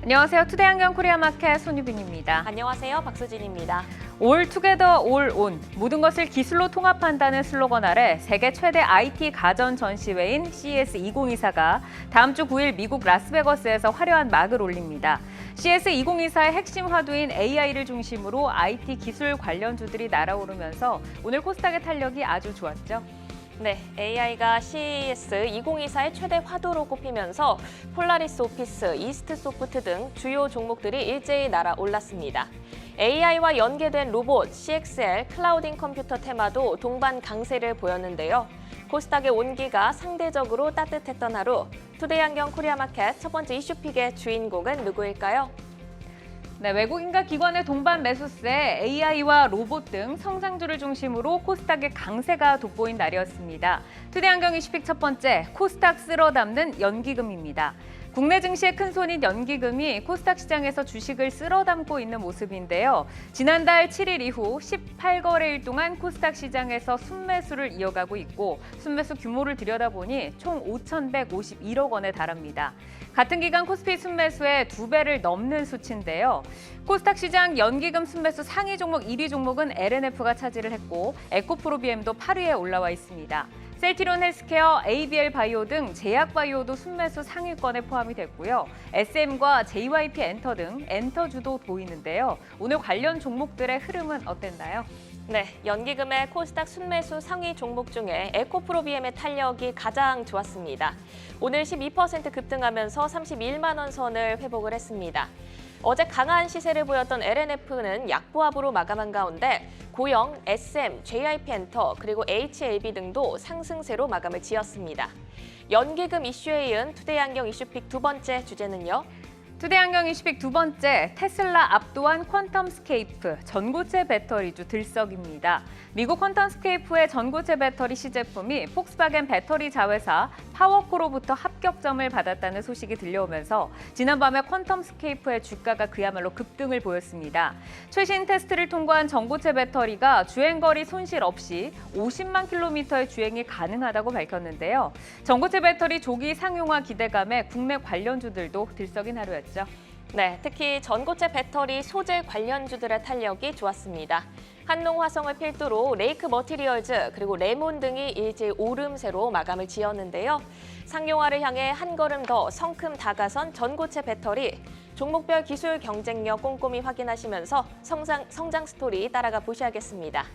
안녕하세요. 투데이안경 코리아마켓 손유빈입니다. 안녕하세요. 박수진입니다. All Together All On, 모든 것을 기술로 통합한다는 슬로건 아래 세계 최대 IT 가전 전시회인 CES 2024가 다음 주 9일 미국 라스베거스에서 화려한 막을 올립니다. CES 2024의 핵심 화두인 AI를 중심으로 IT 기술 관련주들이 날아오르면서 오늘 코스닥의 탄력이 아주 좋았죠. 네, AI가 CES 2024의 최대 화두로 꼽히면서 폴라리스 오피스, 이스트 소프트 등 주요 종목들이 일제히 날아올랐습니다. AI와 연계된 로봇, CXL, 클라우딩 컴퓨터 테마도 동반 강세를 보였는데요. 코스닥의 온기가 상대적으로 따뜻했던 하루, 투데이안경 코리아마켓 첫 번째 이슈픽의 주인공은 누구일까요? 네, 외국인과 기관의 동반 매수세, AI와 로봇 등 성장주를 중심으로 코스닥의 강세가 돋보인 날이었습니다. 투데이안경 이슈픽 첫 번째, 코스닥 쓸어 담는 연기금입니다. 국내 증시의 큰손인 연기금이 코스닥 시장에서 주식을 쓸어 담고 있는 모습인데요. 지난달 7일 이후 18거래일 동안 코스닥 시장에서 순매수를 이어가고 있고 순매수 규모를 들여다보니 총 5,151억 원에 달합니다. 같은 기간 코스피 순매수의 2배를 넘는 수치인데요. 코스닥 시장 연기금 순매수 상위 종목 1위 종목은 LNF가 차지를 했고 에코프로비엠도 8위에 올라와 있습니다. 셀티론 헬스케어, ABL 바이오 등 제약 바이오도 순매수 상위권에 포함이 됐고요. SM과 JYP 엔터 등 엔터주도 보이는데요. 오늘 관련 종목들의 흐름은 어땠나요? 네, 연기금의 코스닥 순매수 상위 종목 중에 에코프로비엠의 탄력이 가장 좋았습니다. 오늘 12% 급등하면서 31만 원 선을 회복을 했습니다. 어제 강한 시세를 보였던 LNF는 약보합으로 마감한 가운데 고영, SM, JYP 엔터 그리고 HLB 등도 상승세로 마감을 지었습니다. 연기금 이슈에 이은 투데이안경 이슈픽 두 번째 주제는요. 투데이안경 이슈픽 두 번째, 테슬라 압도한 퀀텀스케이프, 전고체 배터리주 들썩입니다. 미국 퀀텀스케이프의 전고체 배터리 시제품이 폭스바겐 배터리 자회사 파워코로부터 합격점을 받았다는 소식이 들려오면서 지난밤에 퀀텀스케이프의 주가가 그야말로 급등을 보였습니다. 최신 테스트를 통과한 전고체 배터리가 주행거리 손실 없이 50만 킬로미터의 주행이 가능하다고 밝혔는데요. 전고체 배터리 조기 상용화 기대감에 국내 관련주들도 들썩인 하루였죠. 네, 특히 전고체 배터리 소재 관련주들의 탄력이 좋았습니다. 한농화성을 필두로 레이크 머티리얼즈 그리고 레몬 등이 일제히 오름세로 마감을 지었는데요. 상용화를 향해 한 걸음 더 성큼 다가선 전고체 배터리, 종목별 기술 경쟁력 꼼꼼히 확인하시면서 성장 스토리 따라가 보셔야겠습니다.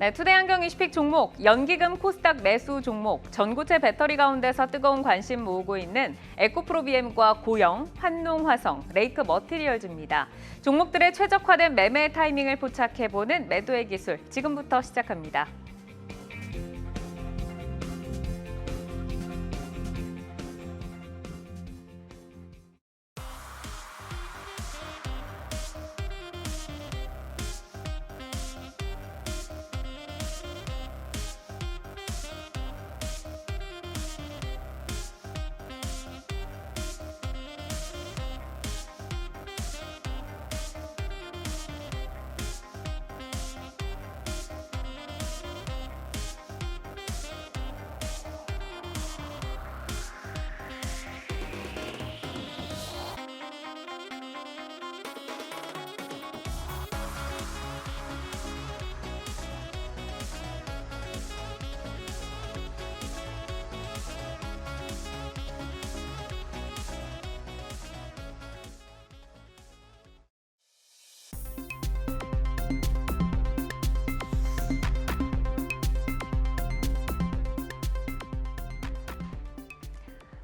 네, 투데이안경 이슈픽 종목, 연기금 코스닥 매수 종목, 전고체 배터리 가운데서 뜨거운 관심 모으고 있는 에코프로비엠과 고영, 한농화성, 레이크 머티리얼즈입니다. 종목들의 최적화된 매매 타이밍을 포착해보는 매도의 기술, 지금부터 시작합니다.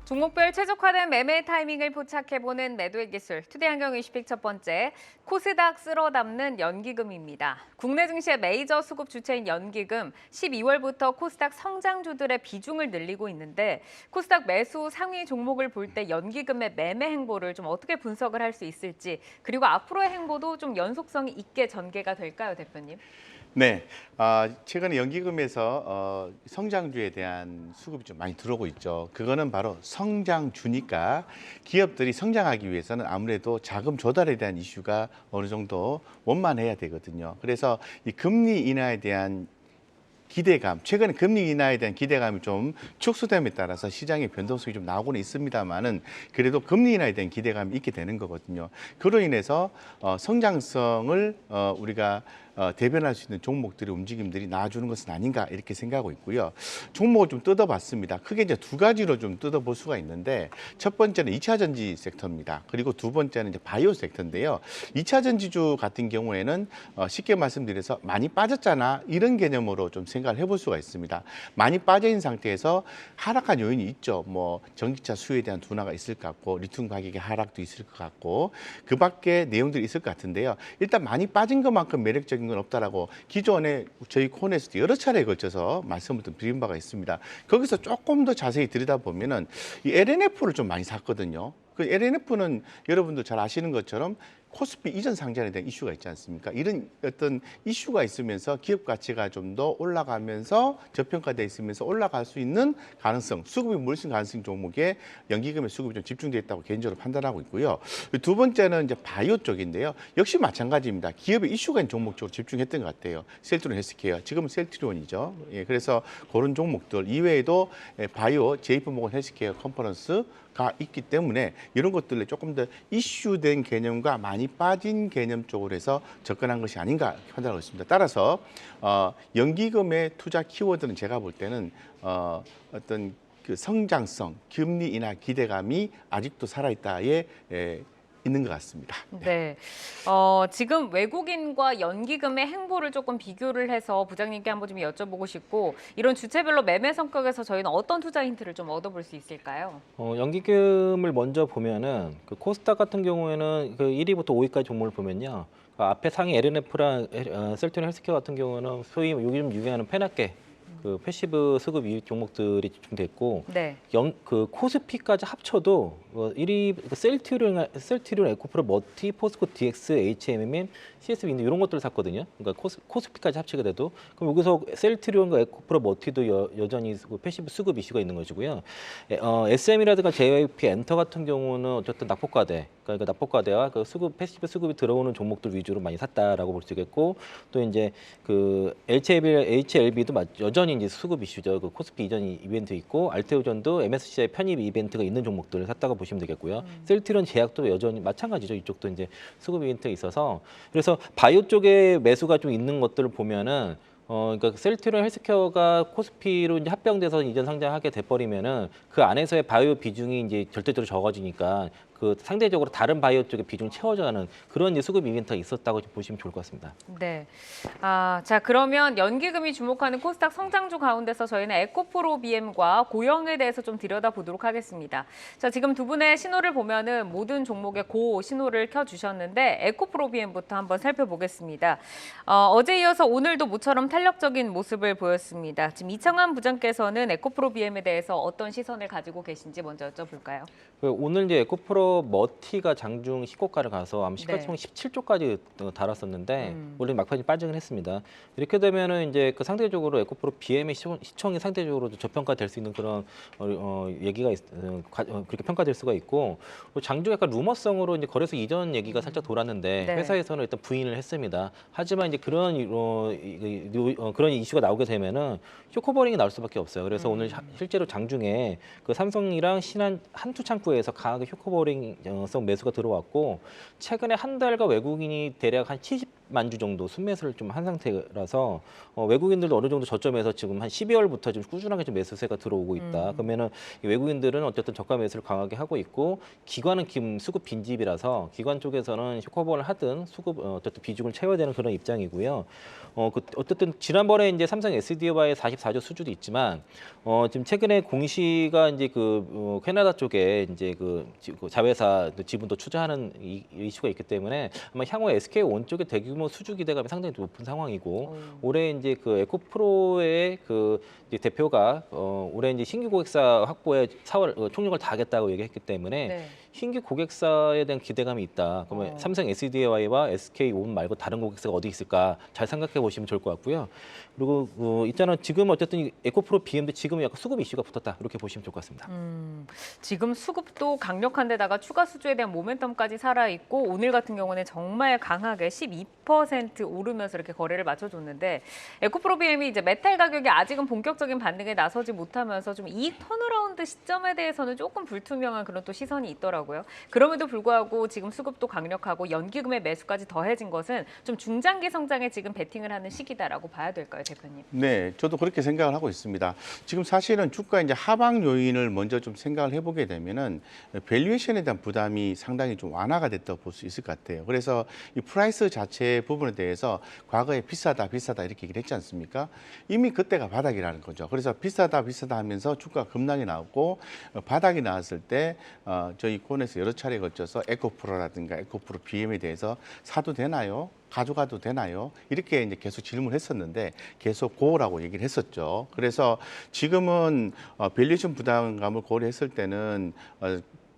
종목별 최적화된 매매 타이밍을 포착해보는 매도의 기술, 투데이안경 이슈픽 첫 번째, 코스닥 쓸어 담는 연기금입니다. 국내 증시의 메이저 수급 주체인 연기금, 12월부터 코스닥 성장주들의 비중을 늘리고 있는데 코스닥 매수 상위 종목을 볼 때 연기금의 매매 행보를 좀 어떻게 분석을 할 수 있을지, 그리고 앞으로의 행보도 좀 연속성이 있게 전개가 될까요, 대표님? 네, 최근에 연기금에서 성장주에 대한 수급이 좀 많이 들어오고 있죠. 그거는 바로 성장주니까 기업들이 성장하기 위해서는 아무래도 자금 조달에 대한 이슈가 어느 정도 원만해야 되거든요. 그래서 이 금리 인하에 대한 기대감, 최근에 금리 인하에 대한 기대감이 좀 축소됨에 따라서 시장의 변동성이 좀 나오고는 있습니다만은 그래도 금리 인하에 대한 기대감이 있게 되는 거거든요. 그로 인해서 성장성을 우리가 대변할 수 있는 종목들의 움직임들이 나와주는 것은 아닌가 이렇게 생각하고 있고요. 종목을 좀 뜯어봤습니다. 크게 이제 두 가지로 좀 뜯어볼 수가 있는데 첫 번째는 2차 전지 섹터입니다. 그리고 두 번째는 이제 바이오 섹터인데요. 2차 전지주 같은 경우에는 쉽게 말씀드려서 많이 빠졌잖아 이런 개념으로 좀 생각을 해볼 수가 있습니다. 많이 빠져 있는 상태에서 하락한 요인이 있죠. 뭐 전기차 수요에 대한 둔화가 있을 것 같고 리튬 가격의 하락도 있을 것 같고 그 밖에 내용들이 있을 것 같은데요. 일단 많이 빠진 것만큼 매력적인 건 없다라고 기존에 저희 코너에서도 여러 차례에 걸쳐서 말씀을 좀 드린 바가 있습니다. 거기서 조금 더 자세히 들여다보면은 이 LNF를 좀 많이 샀거든요. 그 LNF는 여러분들 잘 아시는 것처럼 코스피 이전 상장에 대한 이슈가 있지 않습니까? 이런 어떤 이슈가 있으면서 기업 가치가 좀 더 올라가면서 저평가돼 있으면서 올라갈 수 있는 가능성, 수급이 몰리는 가능성 종목에 연기금의 수급이 좀 집중돼 있다고 개인적으로 판단하고 있고요. 두 번째는 이제 바이오 쪽인데요. 역시 마찬가지입니다. 기업의 이슈가 있는 종목 쪽으로 집중했던 것 같아요. 셀트리온 헬스케어, 지금은 셀트리온이죠. 예, 그래서 그런 종목들 이외에도 바이오, JP모건 헬스케어 컨퍼런스가 있기 때문에 이런 것들에 조금 더 이슈된 개념과 많이 빠진 개념 쪽으로 해서 접근한 것이 아닌가 판단하고 있습니다. 따라서 연기금의 투자 키워드는 제가 볼 때는 어떤 그 성장성, 금리 인하 기대감이 아직도 살아있다에 있는 것 같습니다. 네. 지금 외국인과 연기금의 행보를 조금 비교를 해서 부장님께 한번 좀 여쭤보고 싶고 이런 주체별로 매매 성격에서 저희는 어떤 투자 힌트를 좀 얻어볼 수 있을까요? 연기금을 먼저 보면은 그 코스닥 같은 경우에는 그 1위부터 5위까지 종목을 보면요. 그 앞에 상위 LNF랑 셀트리온 헬스케어 같은 경우는 소위 요즘 유행하는 페나케 그 패시브 수급 이익 종목들이 집중됐고 네. 그 코스피까지 합쳐도 1위 셀트리온, 에코프로, 머티, 포스코, DX, HMM, CSB 인데 이런 것들을 샀거든요. 그러니까 코스피까지 합치게 돼도 그럼 여기서 셀트리온과 에코프로, 머티도 여전히 패시브 수급 이슈가 있는 것이고요. SM이라든가 JYP, 엔터 같은 경우는 어쨌든 낙폭과대, 그러니까 낙폭과대와 그 수급 패시브 수급이 들어오는 종목들 위주로 많이 샀다라고 볼 수 있겠고 또 이제 그 HLB도 여전히 이제 수급 이슈죠. 그 코스피 이전 이벤트 있고 알테오전도 MSCI 편입 이벤트가 있는 종목들을 샀다고 보시면 되겠고요. 셀트리온 제약도 여전히 마찬가지죠. 이쪽도 이제 수급 이벤트가 있어서 그래서 바이오 쪽에 매수가 좀 있는 것들을 보면은 그러니까 셀트리온 헬스케어가 코스피로 이제 합병돼서 이전 상장하게 돼버리면은 그 안에서의 바이오 비중이 이제 절대적으로 적어지니까 그 상대적으로 다른 바이오 쪽의 비중을 채워져가는 그런 이제 수급 이벤트가 있었다고 보시면 좋을 것 같습니다. 네. 자 그러면 연기금이 주목하는 코스닥 성장주 가운데서 저희는 에코프로 BM과 고영에 대해서 좀 들여다보도록 하겠습니다. 자 지금 두 분의 신호를 보면은 모든 종목의 고 신호를 켜주셨는데 에코프로 BM부터 한번 살펴보겠습니다. 어제 이어서 오늘도 모처럼 탄력적인 모습을 보였습니다. 지금 이창환 부장께서는 에코프로 BM에 대해서 어떤 시선을 가지고 계신지 먼저 여쭤볼까요? 오늘 이제 에코프로 머티가 장중 시고가를 가서 아마 시가총액 17조까지 달았었는데 원래 막판에 빠지긴 했습니다. 이렇게 되면은 이제 그 상대적으로 에코프로 BM의 시총이 상대적으로 저평가될 수 있는 그런 얘기가 그렇게 평가될 수가 있고 장중 약간 루머성으로 이제 거래소 이전 얘기가 살짝 돌았는데 네. 회사에서는 일단 부인을 했습니다. 하지만 이제 그런 이슈가 나오게 되면은 쇼커버링이 나올 수밖에 없어요. 그래서 오늘 실제로 장중에 그 삼성이랑 신한 한투 창구에서 강하게 쇼커버링성 매수가 들어왔고 최근에 한 달간 외국인이 대략 한 70만 주 정도 순매수를 좀 한 상태라서 외국인들도 어느 정도 저점에서 지금 한 12월부터 좀 꾸준하게 좀 매수세가 들어오고 있다. 그러면은 이 외국인들은 어쨌든 저가 매수를 강하게 하고 있고 기관은 지금 수급 빈집이라서 기관 쪽에서는 쇼커버를 하든 수급 어쨌든 비중을 채워야 되는 그런 입장이고요. 어쨌든 지난번에 이제 삼성 SDI와의 44조 수주도 있지만 지금 최근에 공시가 이제 그 캐나다 쪽에 이제 그 자회사 지분도 투자하는 이슈가 있기 때문에 아마 향후에 SK온 쪽의 대규모 수주 기대감이 상당히 높은 상황이고 올해 이제 그 에코프로의 그 이제 대표가 올해 이제 신규 고객사 확보에 4월 총력을 다하겠다고 얘기했기 때문에 네. 신규 고객사에 대한 기대감이 있다. 그러면 삼성 SDI와 SK온 말고 다른 고객사가 어디 있을까 잘 생각해 보시면 좋을 것 같고요. 그리고 있잖아 지금 어쨌든 이 에코프로 BM도 지금 약간 수급 이슈가 붙었다 이렇게 보시면 좋을 것 같습니다. 지금 수급도 강력한데다가 추가 수주에 대한 모멘텀까지 살아있고 오늘 같은 경우는 정말 강하게 12% 오르면서 이렇게 거래를 맞춰줬는데 에코프로 BM이 이제 메탈 가격이 아직은 본격적인 반등에 나서지 못하면서 좀 이익 턴어라운드 시점에 대해서는 조금 불투명한 그런 또 시선이 있더라고요. 그럼에도 불구하고 지금 수급도 강력하고 연기금의 매수까지 더해진 것은 좀 중장기 성장에 지금 베팅을 하는 시기다라고 봐야 될까요, 대표님? 네, 저도 그렇게 생각을 하고 있습니다. 지금 사실은 주가 이제 하방 요인을 먼저 좀 생각을 해보게 되면은 밸류에이션에 대한 부담이 상당히 좀 완화가 됐다고 볼 수 있을 것 같아요. 그래서 이 프라이스 자체 부분에 대해서 과거에 비싸다 이렇게 얘기를 했지 않습니까? 이미 그때가 바닥이라는 거죠. 그래서 비싸다 하면서 주가 급락이 나왔고 바닥이 나왔을 때 저희 콘에서 여러 차례 걸쳐서 에코프로라든가 에코프로 BM에 대해서 사도 되나요? 가져가도 되나요? 이렇게 이제 계속 질문했었는데 계속 고라고 얘기를 했었죠. 그래서 지금은 밸류에이션 부담감을 고려했을 때는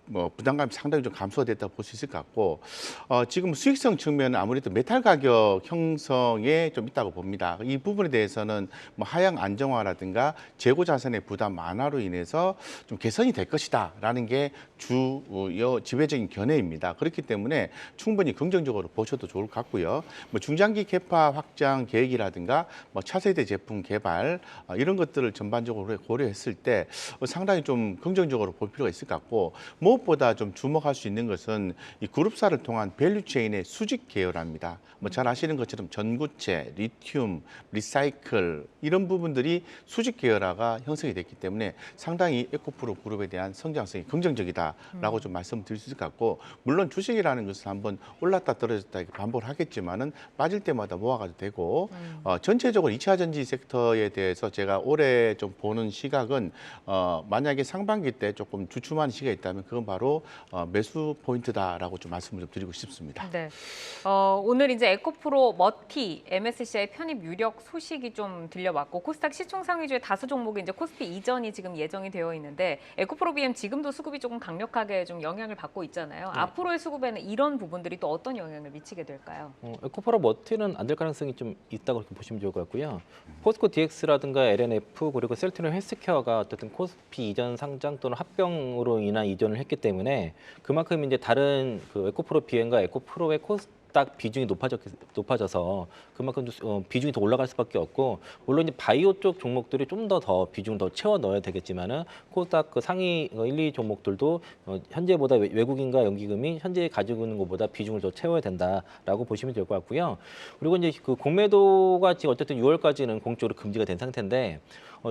뭐 부담감이 상당히 좀 감소가 됐다고 볼 수 있을 것 같고 지금 수익성 측면은 아무래도 메탈 가격 형성에 좀 있다고 봅니다. 이 부분에 대해서는 뭐 하향 안정화라든가 재고 자산의 부담 완화로 인해서 좀 개선이 될 것이다라는 게 주요 지배적인 견해입니다. 그렇기 때문에 충분히 긍정적으로 보셔도 좋을 것 같고요. 뭐 중장기 캐파 확장 계획이라든가 뭐 차세대 제품 개발 이런 것들을 전반적으로 고려했을 때 상당히 좀 긍정적으로 볼 필요가 있을 것 같고 무엇보다 좀 주목할 수 있는 것은 이 그룹사를 통한 밸류체인의 수직 계열화입니다. 뭐 잘 아시는 것처럼 전구체, 리튬, 리사이클 이런 부분들이 수직 계열화가 형성이 됐기 때문에 상당히 에코프로 그룹에 대한 성장성이 긍정적이다라고 좀 말씀드릴 수 있을 것 같고 물론 주식이라는 것은 한번 올랐다 떨어졌다 이렇게 반복을 하겠지만은 빠질 때마다 모아가도 되고 전체적으로 2차 전지 섹터에 대해서 제가 올해 좀 보는 시각은 만약에 상반기 때 조금 주춤한 시기가 있다면 그건 바로 매수 포인트다라고 좀 말씀을 좀 드리고 싶습니다. 네. 오늘 이제 에코프로 머티 MSCI 편입 유력 소식이 좀 들려왔고 코스닥 시총 상위주의 다수 종목이 이제 코스피 이전이 지금 예정이 되어 있는데 에코프로 BM 지금도 수급이 조금 강력하게 좀 영향을 받고 있잖아요. 네. 앞으로의 수급에는 이런 부분들이 또 어떤 영향을 미치게 될까요? 에코프로 머티는 안 될 가능성이 좀 있다고 이렇게 보시면 좋을 것 같고요. 포스코 DX라든가 LNF 그리고 셀트리온 헬스케어가 어쨌든 코스피 이전 상장 또는 합병으로 인한 이전을 했기 때문에 그만큼 이제 다른 그 에코프로 BM과 에코프로의 코스닥 비중이 높아져서 그만큼 비중이 더 올라갈 수밖에 없고 물론 이제 바이오 쪽 종목들이 좀 더 비중을 더 채워 넣어야 되겠지만은 코스닥 그 상위 1, 2 종목들도 현재보다 외국인과 연기금이 현재 가지고 있는 것보다 비중을 더 채워야 된다라고 보시면 될 것 같고요. 그리고 이제 그 공매도가 지금 어쨌든 6월까지는 공적으로 금지가 된 상태인데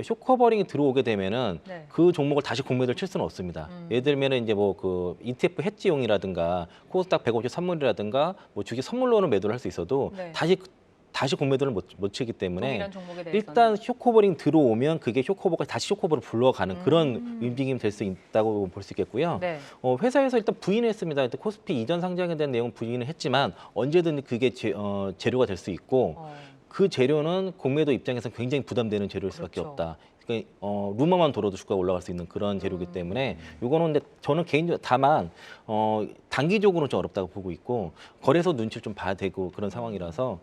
쇼커버링이 들어오게 되면은 네. 그 종목을 다시 공매도를 칠 수는 없습니다. 예를 들면은 이제 뭐 그 ETF 해지용이라든가 코스닥 150 선물이라든가 뭐 주식 선물로는 매도를 할 수 있어도 네. 다시 공매도를 못 치기 때문에 동일한 종목에 대해서는 일단 쇼커버링 들어오면 그게 쇼커버가 다시 쇼커버를 불러가는 그런 움직임이 될 수 있다고 볼 수 있겠고요. 네. 회사에서 일단 부인을 했습니다. 일단 코스피 이전 상장에 대한 내용은 부인을 했지만 언제든 그게 재료가 될 수 있고 그 재료는 공매도 입장에서 굉장히 부담되는 재료일 수밖에 그렇죠. 없다. 그러니까 루머만 돌아도 주가가 올라갈 수 있는 그런 재료이기 때문에 이거는 근데 저는 개인적으로 다만 단기적으로는 좀 어렵다고 보고 있고 거래소 눈치를 좀 봐야 되고 그런 상황이라서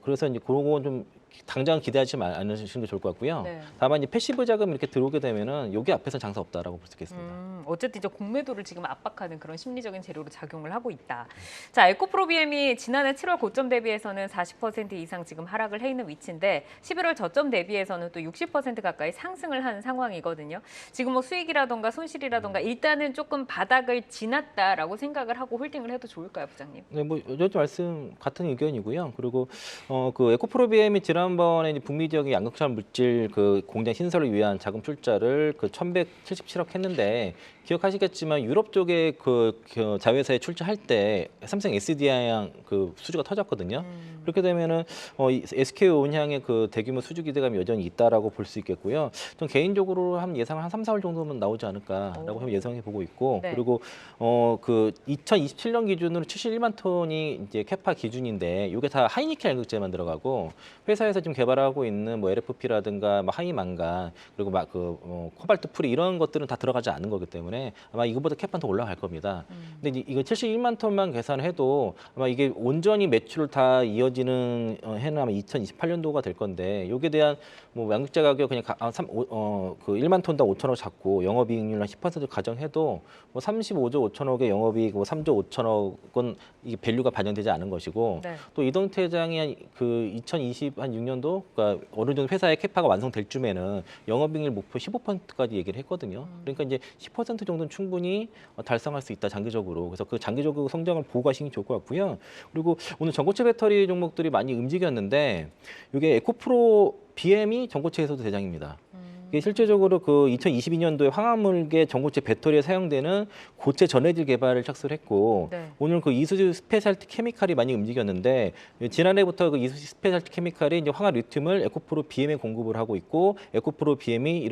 그래서 이제 그런 건 좀 당장 기대하지 않으시는 게 좋을 것 같고요. 네. 다만 이제 패시브 자금 이렇게 들어오게 되면은 여기 앞에서 장사 없다라고 볼 수 있겠습니다. 어쨌든 이제 공매도를 지금 압박하는 그런 심리적인 재료로 작용을 하고 있다. 자, 에코프로 BM이 지난해 7월 고점 대비해서는 40% 이상 지금 하락을 해 있는 위치인데 11월 저점 대비해서는 또 60% 가까이 상승을 한 상황이거든요. 지금 뭐 수익이라던가 손실이라던가 일단은 조금 바닥을 지났다라고 생각을 하고 홀딩을 해도 좋을까요, 부장님? 네, 뭐 여전히 말씀 같은 의견이고요. 그리고 그 에코프로 BM이 지난번에 이제 북미 지역의 양극화 물질 그 공장 신설을 위한 자금 출자를 그 1,177억 했는데 기억하시겠지만 유럽 쪽에 그 자회사에 출자할 때 삼성 SDI 그 수주가 터졌거든요. 그렇게 되면은 SK온 향의 그 대규모 수주 기대감이 여전히 있다라고 볼 수 있겠고요. 전 개인적으로 한 예상 한 3, 4월 정도면 나오지 않을까라고 예상해 보고 있고 네. 그리고 그 2027년 기준으로 71만 톤이 이제 캐파 기준인데 이게 다 하이니켈 양극재만 들어가고 회사에서 삼성에서 지금 개발하고 있는 뭐 LFP라든가 뭐 하이만간 그리고 막 코발트 프리 이런 것들은 다 들어가지 않는 거기 때문에 아마 이거보다 캡은 더 올라갈 겁니다. 근데 이거 71만 톤만 계산해도 아마 이게 온전히 매출 다 이어지는 해는 아마 2028년도가 될 건데 여기에 대한 뭐 양극재 가격 그냥 그 1만 톤당 5천억 잡고 영업이익률 한 10% 가정해도 뭐 35조 5천억의 영업이익, 뭐 3조 5천억은 이게 밸류가 반영되지 않은 것이고 네. 또 이동 회장이 그 2026년도 그러니까 어느 정도 회사의 캐파가 완성될 쯤에는 영업이익률 목표 15%까지 얘기를 했거든요. 그러니까 이제 10% 정도는 충분히 달성할 수 있다 장기적으로. 그래서 그 장기적으로 성장을 보고 가시는 게 좋을 것 같고요. 그리고 오늘 전고체 배터리 종목들이 많이 움직였는데 이게 에코프로 BM이 전고체에서도 대장입니다. 이게 실제적으로 그 2022년도에 황화물계 전고체 배터리에 사용되는 고체 전해질 개발을 착수를 했고 네. 오늘 그 이수지 스페셜티 케미칼이 많이 움직였는데 지난해부터 그 이수지 스페셜티 케미칼이 이제 황화 리튬을 에코프로 BM에 공급을 하고 있고 에코프로 BM이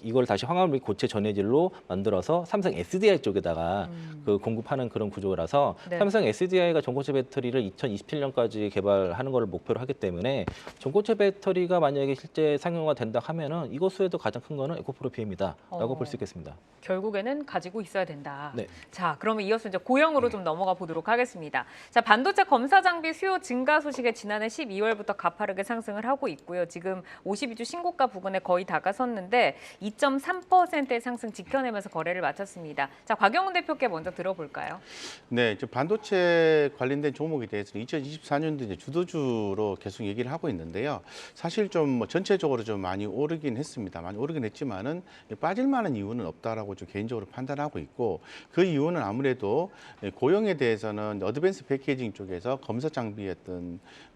이걸 다시 황화물 고체 전해질로 만들어서 삼성 SDI 쪽에다가 그 공급하는 그런 구조라서 네. 삼성 SDI가 전고체 배터리를 2027년까지 개발하는 걸 목표로 하기 때문에 전고체 배터리가 만약에 실제 상용화 된다 하면은 이것 수에도 가장 큰 거는 에코프로 BM이다라고 볼 수 있겠습니다. 결국에는 가지고 있어야 된다. 네. 자, 그러면 이어서 이제 고영으로 좀 넘어가 보도록 하겠습니다. 자, 반도체 검사 장비 수요 증가 소식에 지난해 12월부터 가파르게 상승을 하고 있고요. 지금 52주 신고가 부근에 거의 다가섰는데 2.3%의 상승 지켜내면서 거래를 마쳤습니다. 자, 곽영훈 대표께 먼저 들어볼까요? 네, 이제 반도체 관련된 종목에 대해서는 2024년도 이제 주도주로 계속 얘기를 하고 있는데요. 사실 좀 뭐 전체적으로 좀 많이 오르긴 했습니다. 많이 오르긴 했지만은 빠질 만한 이유는 없다라고 좀 개인적으로 판단하고 있고 그 이유는 아무래도 고용에 대해서는 어드밴스 패키징 쪽에서 검사 장비의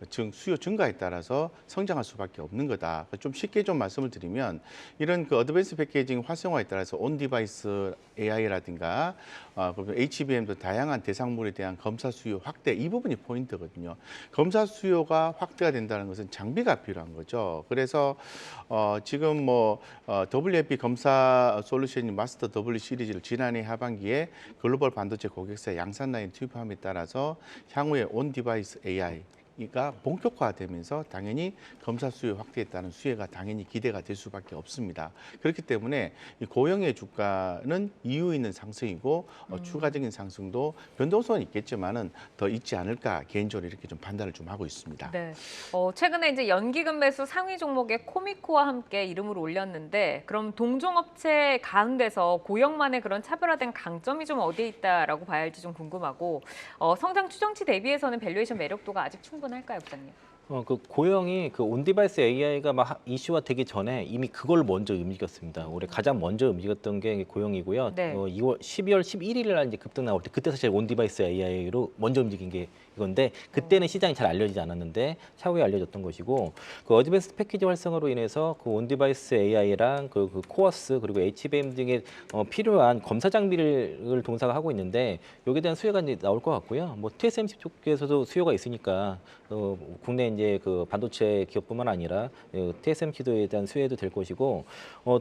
어떤 수요 증가에 따라서 성장할 수밖에 없는 거다. 좀 쉽게 좀 말씀을 드리면 이런 그 어드밴스 패키징 활성화에 따라서 온 디바이스 AI라든가 HBM도 다양한 대상물에 대한 검사 수요 확대 이 부분이 포인트거든요. 검사 수요가 확대가 된다는 것은 장비가 필요한 거죠. 그래서 지금 뭐 WFP 검사 솔루션 마스터 W 시리즈를 지난해 하반기에 글로벌 반도체 고객사 양산 라인 투입함에 따라서 향후에 온 디바이스 AI가 본격화되면서 당연히 검사 수요 확대에 따른 수혜가 당연히 기대가 될 수밖에 없습니다. 그렇기 때문에 이 고영의 주가는 이유 있는 상승이고 추가적인 상승도 변동성은 있겠지만은 더 있지 않을까 개인적으로 이렇게 좀 판단을 좀 하고 있습니다. 네. 최근에 이제 연기금 매수 상위 종목의 코미코와 함께 이름을 올렸는데 그럼 동종업체 가운데서 고영만의 그런 차별화된 강점이 좀 어디에 있다라고 봐야 할지 좀 궁금하고 성장 추정치 대비해서는 밸류에이션 매력도가 아직 충분할까요, 부장님? 그 고영이 그 온디바이스 AI가 막 이슈화 되기 전에 이미 그걸 먼저 움직였습니다. 올해 가장 먼저 움직였던 게 고영이고요. 네. 12월 11일 날 이제 급등 나올 때 그때 사실 온디바이스 AI로 먼저 움직인 게 이건데 그때는 시장이 잘 알려지지 않았는데 차후에 알려졌던 것이고 그 어드밴스 패키지 활성화로 인해서 그 온디바이스 AI랑 그 코어스 그리고 HBM 등의 필요한 검사 장비를 동사가 하고 있는데 여기에 대한 수요가 이제 나올 것 같고요. 뭐 TSMC 쪽에서도 수요가 있으니까 국내 이제 그 반도체 기업뿐만 아니라 TSMC도에 대한 수혜도 될 것이고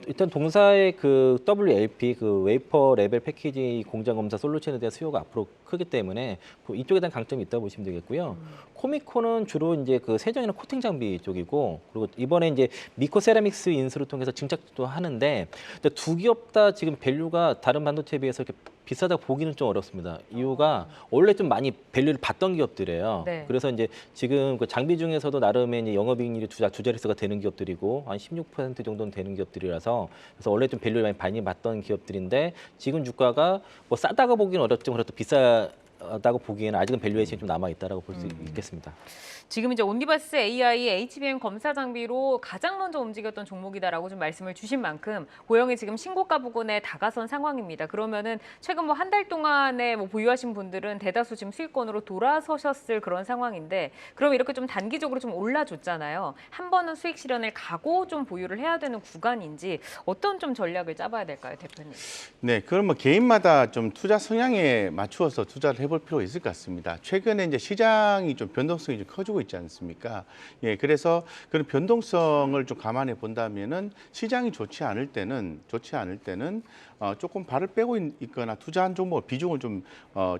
일단 동사의 그 WLP 그 웨이퍼 레벨 패키지 공장 검사 솔루션에 대한 수요가 앞으로 크기 때문에 이쪽에 대한 강점이 있다고 보시면 되겠고요. 코미코는 주로 이제 그 세정이나 코팅 장비 쪽이고 그리고 이번에 이제 미코 세라믹스 인수를 통해서 증착도 하는데 두 기업 다 지금 밸류가 다른 반도체에 비해서 이렇게 비싸다고 보기는 좀 어렵습니다. 이유가 원래 좀 많이 밸류를 받던 기업들이에요. 네. 그래서 이제 지금 그 장비 중에서도 나름의 이제 영업이익률이 두 자릿수가 되는 기업들이고 한 16% 정도는 되는 기업들이라서 그래서 원래 좀 밸류를 많이 받던 기업들인데 지금 주가가 뭐 싸다고 보기는 어렵지만 그래도 비싸다고 보기에는 아직은 밸류에이션이 좀 남아 있다라고 볼 수 있겠습니다. 지금 이제 온디바이스 AI, HBM 검사 장비로 가장 먼저 움직였던 종목이다라고 좀 말씀을 주신 만큼 고영이 지금 신고가 부근에 다가선 상황입니다. 그러면은 최근 뭐 한 달 동안에 뭐 보유하신 분들은 대다수 지금 수익권으로 돌아서셨을 그런 상황인데 그럼 이렇게 좀 단기적으로 좀 올라줬잖아요. 한 번은 수익 실현을 가고 좀 보유를 해야 되는 구간인지 어떤 좀 전략을 짜봐야 될까요, 대표님? 네, 그럼 뭐 개인마다 좀 투자 성향에 맞추어서 투자를 해볼 필요가 있을 것 같습니다. 최근에 이제 시장이 좀 변동성이 좀 커지고 있지 않습니까? 예, 그래서 그런 변동성을 좀 감안해 본다면은 시장이 좋지 않을 때는 조금 발을 빼고 있거나 투자한 종목 비중을 좀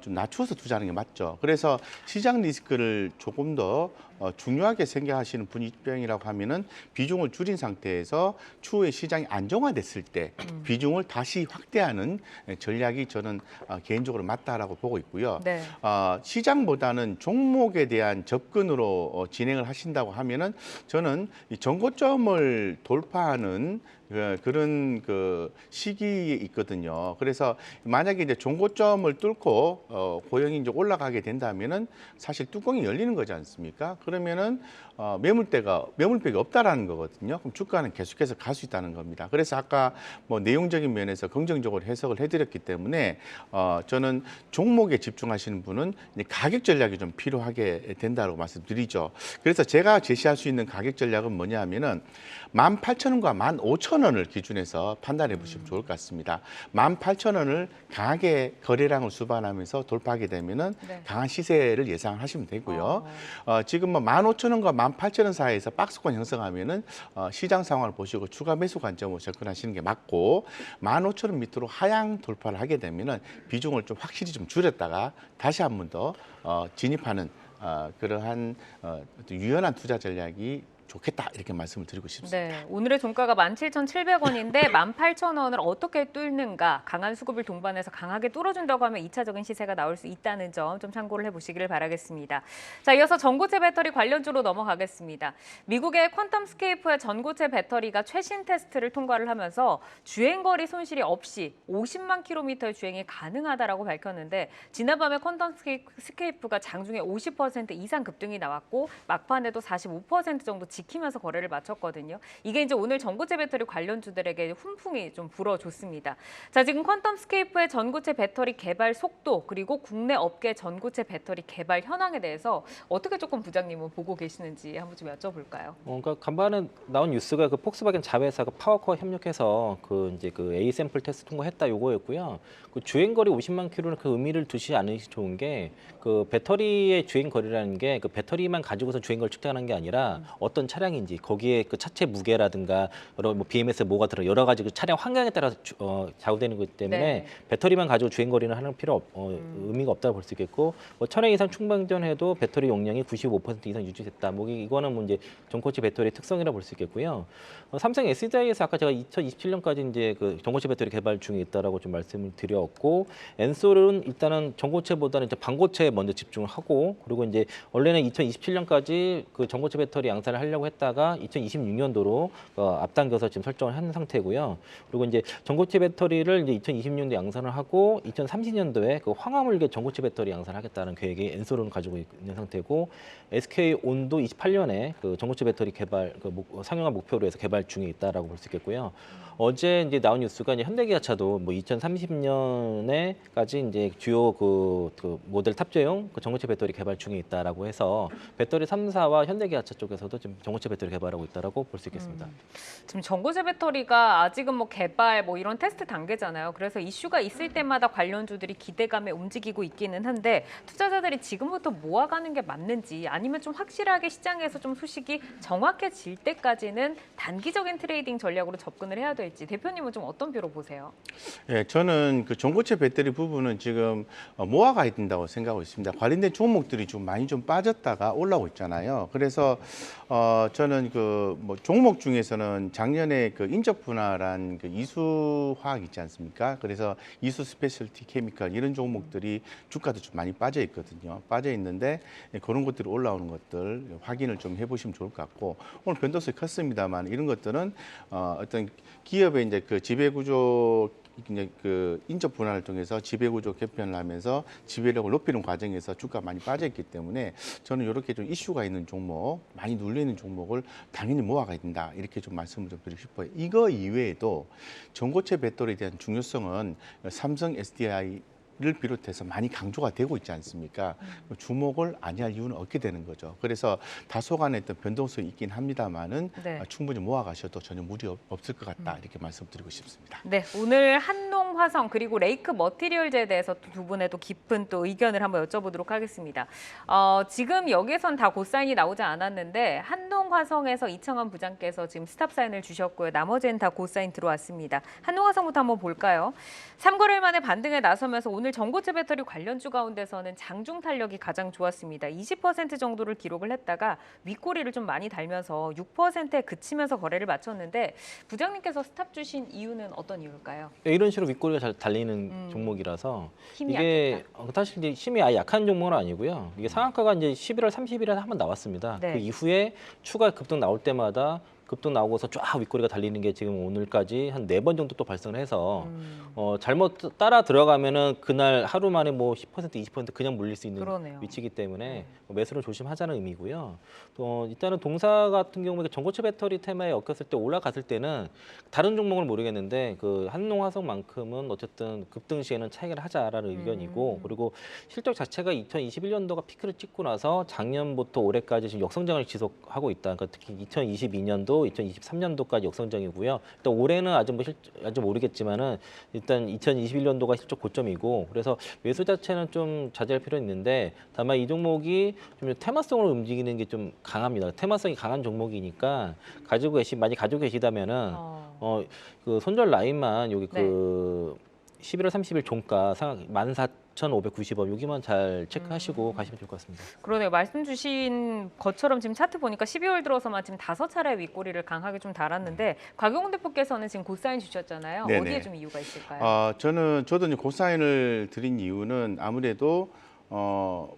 낮추어서 투자하는 게 맞죠. 그래서 시장 리스크를 조금 더 중요하게 생각하시는 분입병이라고 하면은 비중을 줄인 상태에서 추후에 시장이 안정화됐을 때 비중을 다시 확대하는 전략이 저는 개인적으로 맞다라고 보고 있고요. 네. 시장보다는 종목에 대한 접근으로 진행을 하신다고 하면은 저는 이 전고점을 돌파하는 그런 그 시기에 있거든요. 그래서 만약에 이제 종고점을 뚫고 고용이 이제 올라가게 된다면은 사실 뚜껑이 열리는 거지 않습니까? 그러면은 매물백이 없다라는 거거든요. 그럼 주가는 계속해서 갈 수 있다는 겁니다. 그래서 아까 뭐 내용적인 면에서 긍정적으로 해석을 해드렸기 때문에 저는 종목에 집중하시는 분은 이제 가격 전략이 좀 필요하게 된다고 말씀드리죠. 그래서 제가 제시할 수 있는 가격 전략은 뭐냐면은 18,000원과 15,000원을 기준해서 판단해 보시면 좋을 것 같습니다. 18,000원을 강하게 거래량을 수반하면서 돌파하게 되면은 네. 강한 시세를 예상하시면 되고요. 지금 뭐 15,000원과 18,000원 사이에서 박스권 형성하면은 시장 상황을 보시고 추가 매수 관점으로 접근하시는 게 맞고 15,000원 밑으로 하향 돌파를 하게 되면은 비중을 좀 확실히 좀 줄였다가 다시 한 번 더 진입하는 그러한 유연한 투자 전략이 좋겠다 이렇게 말씀을 드리고 싶습니다. 네, 오늘의 종가가 17,700원인데 18,000원을 어떻게 뚫는가, 강한 수급을 동반해서 강하게 뚫어준다고 하면 2차적인 시세가 나올 수 있다는 점 좀 참고를 해보시기를 바라겠습니다. 자, 이어서 전고체 배터리 관련주로 넘어가겠습니다. 미국의 퀀텀스케이프의 전고체 배터리가 최신 테스트를 통과를 하면서 주행거리 손실이 없이 50만 킬로미터의 주행이 가능하다라고 밝혔는데 지난밤에 퀀텀스케이프가 장중에 50% 이상 급등이 나왔고 막판에도 45% 정도 지키면서 거래를 마쳤거든요. 이게 이제 오늘 전고체 배터리 관련주들에게 훈풍이 좀 불어줬습니다. 자, 지금 퀀텀스케이프의 전고체 배터리 개발 속도 그리고 국내 업계 전고체 배터리 개발 현황에 대해서 어떻게 조금 부장님은 보고 계시는지 한번 좀 여쭤볼까요? 그러니까 간밤에 나온 뉴스가 그 폭스바겐 자회사가 파워코어 협력해서 그 A 샘플 테스트 통과했다 요거였고요. 그 주행거리 50만 킬로는 그 의미를 두시지 않으시 좋은 게 그 배터리의 주행거리라는 게 그 배터리만 가지고서 주행거리를 측정하는 게 아니라 어떤 차량인지 거기에 그 차체 무게라든가 여러 뭐 BMS 뭐가 들어 여러 가지 그 차량 환경에 따라서 좌우되는 거기 때문에 네. 배터리만 가지고 주행거리는 하는 의미가 없다고 볼 수 있겠고 뭐 1000회 이상 충전해도 배터리 용량이 95% 이상 유지됐다. 뭐 이거는 뭐 이제 전고체 배터리의 특성이라 볼 수 있겠고요. 삼성 SDI에서 아까 제가 2027년까지 이제 그 전고체 배터리 개발 중에 있다라고 좀 말씀을 드렸고 엔솔은 일단은 전고체보다는 이제 반고체에 먼저 집중을 하고 그리고 이제 원래는 2027년까지 그 전고체 배터리 양산을 하려고 했다가 2026년도로 앞당겨서 지금 설정을 한 상태고요. 그리고 이제 전고체 배터리를 이제 2026년도 양산을 하고 2030년도에 그 황화물계 전고체 배터리 양산하겠다는 계획이 엔솔은 가지고 있는 상태고 SK온도 28년에 그 전고체 배터리 개발 상용화 목표로 해서 개발 중에 있다라고 볼 수 있겠고요. 어제 이제 나온 뉴스가 이제 현대기아차도 뭐 2030년에까지 이제 주요 그 모델 탑재용 그 전고체 배터리 개발 중에 있다라고 해서 배터리 3사와 현대기아차 쪽에서도 지금 전고체 배터리 개발하고 있다라고 볼 수 있겠습니다. 지금 전고체 배터리가 아직은 뭐 개발 뭐 이런 테스트 단계잖아요. 그래서 이슈가 있을 때마다 관련주들이 기대감에 움직이고 있기는 한데 투자자들이 지금부터 모아가는 게 맞는지 아니면 좀 확실하게 시장에서 좀 소식이 정확해질 때까지는 단기적인 트레이딩 전략으로 접근을 해야 될지 대표님은 좀 어떤 뷰로 보세요? 예, 저는 그 전고체 배터리 부분은 지금 모아가야 된다고 생각하고 있습니다. 관련된 종목들이 좀 많이 좀 빠졌다가 올라오고 있잖아요. 그래서 저는 그 뭐 종목 중에서는 작년에 그 인적 분할한 그 이수화학 있지 않습니까? 그래서 이수 스페셜티 케미컬 이런 종목들이 주가도 좀 많이 빠져 있거든요. 빠져 있는데 그런 것들이 올라오는 것들 확인을 좀 해보시면 좋을 것 같고 오늘 변동성이 컸습니다만 이런 것들은 어떤 기업의 이제 그 지배구조 이제 그 인적 분할을 통해서 지배구조 개편을 하면서 지배력을 높이는 과정에서 주가가 많이 빠져있기 때문에 저는 이렇게 좀 이슈가 있는 종목, 많이 눌리는 종목을 당연히 모아가야 된다 이렇게 좀 말씀을 좀 드리고 싶어요. 이거 이외에도 전고체 배터리에 대한 중요성은 삼성 SDI 를 비롯해서 많이 강조가 되고 있지 않습니까? 주목을 아니할 이유는 없게 되는 거죠. 그래서 다소간의 어떤 변동성이 있긴 합니다만은 네. 충분히 모아가셔도 전혀 무리 없을 것 같다 이렇게 말씀드리고 싶습니다. 네, 오늘 한농 한농화성 그리고 레이크 머티리얼즈에 대해서 두 분의 또 깊은 또 의견을 한번 여쭤보도록 하겠습니다. 지금 여기에선 다 고사인이 나오지 않았는데 한농화성에서 이청환 부장께서 지금 스탑 사인을 주셨고요. 나머지는 다 고사인 들어왔습니다. 한농화성부터 한번 볼까요? 3거래일 만에 반등에 나서면서 오늘 전고체 배터리 관련주 가운데서는 장중 탄력이 가장 좋았습니다. 20% 정도를 기록을 했다가 윗꼬리를 좀 많이 달면서 6%에 그치면서 거래를 마쳤는데 부장님께서 스탑 주신 이유는 어떤 이유일까요? 이런 식으로 윗꼬리가 잘 달리는 종목이라서 힘이 이게 약했다. 사실 이제 힘이 아예 약한 종목은 아니고요. 이게 상한가가 이제 11월 30일에 한 번 나왔습니다. 네. 그 이후에 추가 급등 나올 때마다 급등 나오고서 쫙 윗꼬리가 달리는 게 지금 오늘까지 한 4번 정도 또 발생을 해서 잘못 따라 들어가면은 그날 하루 만에 뭐 10% 20% 그냥 물릴 수 있는 그러네요. 위치이기 때문에 네. 매수를 조심하자는 의미고요. 또 일단은 동사 같은 경우에 전고체 배터리 테마에 엮였을 때 올라갔을 때는 다른 종목을 모르겠는데 그 한농화성만큼은 어쨌든 급등 시에는 차익을 하자라는 의견이고 그리고 실적 자체가 2021년도가 피크를 찍고 나서 작년부터 올해까지 지금 역성장을 지속하고 있다. 그러니까 특히 2022년도 2023년도까지 역성장이고요. 일단 올해는 아직 모르겠지만은 일단 2021년도가 실적 고점이고 그래서 매수 자체는 좀 자제할 필요는 있는데 다만 이 종목이 좀 테마성으로 움직이는 게 좀 강합니다. 테마성이 강한 종목이니까 많이 가지고 계시다면은 그 손절 라인만 여기 네. 그 11월 30일 종가 상황 14,590원 여기만 잘 체크하시고 가시면 될 것 같습니다. 그러네요. 말씀 주신 것처럼 지금 차트 보니까 12월 들어서만 지금 5차례 윗꼬리를 강하게 좀 달았는데 곽용훈 대표께서는 지금 고사인 주셨잖아요. 네네. 어디에 좀 이유가 있을까요? 저도 이제 고사인을 드린 이유는 아무래도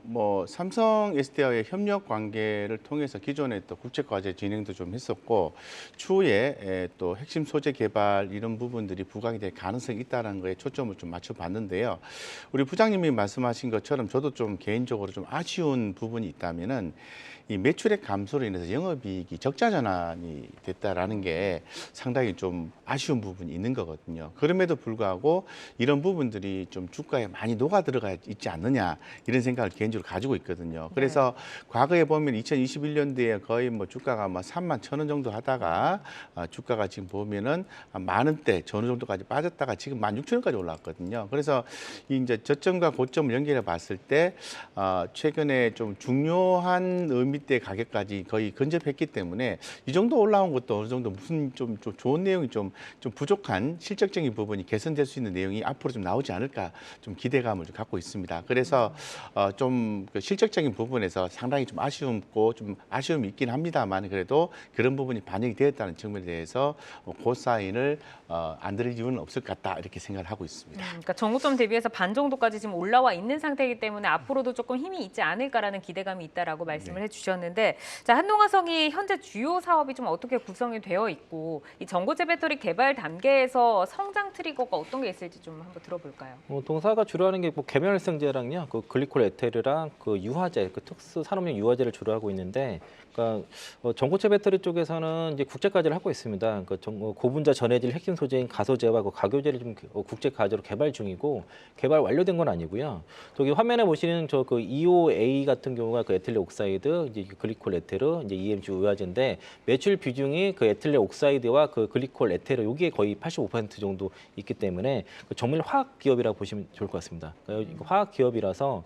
뭐 삼성 SDI와의 협력 관계를 통해서 기존에 또 국책 과제 진행도 좀 했었고 추후에 또 핵심 소재 개발 이런 부분들이 부각이 될 가능성이 있다는 거에 초점을 좀 맞춰봤는데요. 우리 부장님이 말씀하신 것처럼 저도 좀 개인적으로 좀 아쉬운 부분이 있다면은 이 매출액 감소로 인해서 영업이익이 적자 전환이 됐다라는 게 상당히 좀 아쉬운 부분이 있는 거거든요. 그럼에도 불구하고 이런 부분들이 좀 주가에 많이 녹아 들어가 있지 않느냐 이런 생각을 개인적으로 가지고 있거든요. 그래서 과거에 보면 2021년도에 거의 뭐 주가가 뭐 31,000원 정도 하다가 주가가 지금 보면은 만 원대 전후 정도까지 빠졌다가 지금 16,000원까지 올라왔거든요. 그래서 이제 저점과 고점을 연결해 봤을 때 최근에 좀 중요한 밑대 가격까지 거의 근접했기 때문에 이 정도 올라온 것도 어느 정도 무슨 좀 좋은 내용이 좀 부족한 실적적인 부분이 개선될 수 있는 내용이 앞으로 좀 나오지 않을까 좀 기대감을 좀 갖고 있습니다. 그래서 좀 그 실적적인 부분에서 상당히 좀 아쉬움이 있긴 합니다만 그래도 그런 부분이 반영이 되었다는 측면에 대해서 고사인을 안 드릴 이유는 없을 것 같다 이렇게 생각을 하고 있습니다. 그러니까 전고점 대비해서 반 정도까지 지금 올라와 있는 상태이기 때문에 앞으로도 조금 힘이 있지 않을까라는 기대감이 있다라고 말씀을 해주셨는데 자 한농화성이 현재 주요 사업이 좀 어떻게 구성이 되어 있고 이 전고체 배터리 개발 단계에서 성장 트리거가 어떤 게 있을지 좀 한번 들어볼까요? 동사가 주로 하는 게 뭐 계면활성제랑요, 그 글리콜 에테르랑 그 유화제, 그 특수 산업용 유화제를 주로 하고 있는데, 그러니까 전고체 배터리 쪽에서는 이제 국제 과제를 하고 있습니다. 그러니까 고분자 전해질 핵심 소재인 가소제와 그 가교제를 좀 국제 과제로 개발 중이고 개발 완료된 건 아니고요. 저기 화면에 보시는 저 그 EOA 같은 경우가 그 에틸레 옥사이드, 이제 글리콜 에테르, 이제 EMG 유화제인데 매출 비중이 그 에틸레 옥사이드와 그 글리콜 에테르 여기에 거의 85% 정도 있기 때문에 그 정밀 화학 기업이라고 보시면 좋을 것 같습니다. 그러니까 화학 기업이라서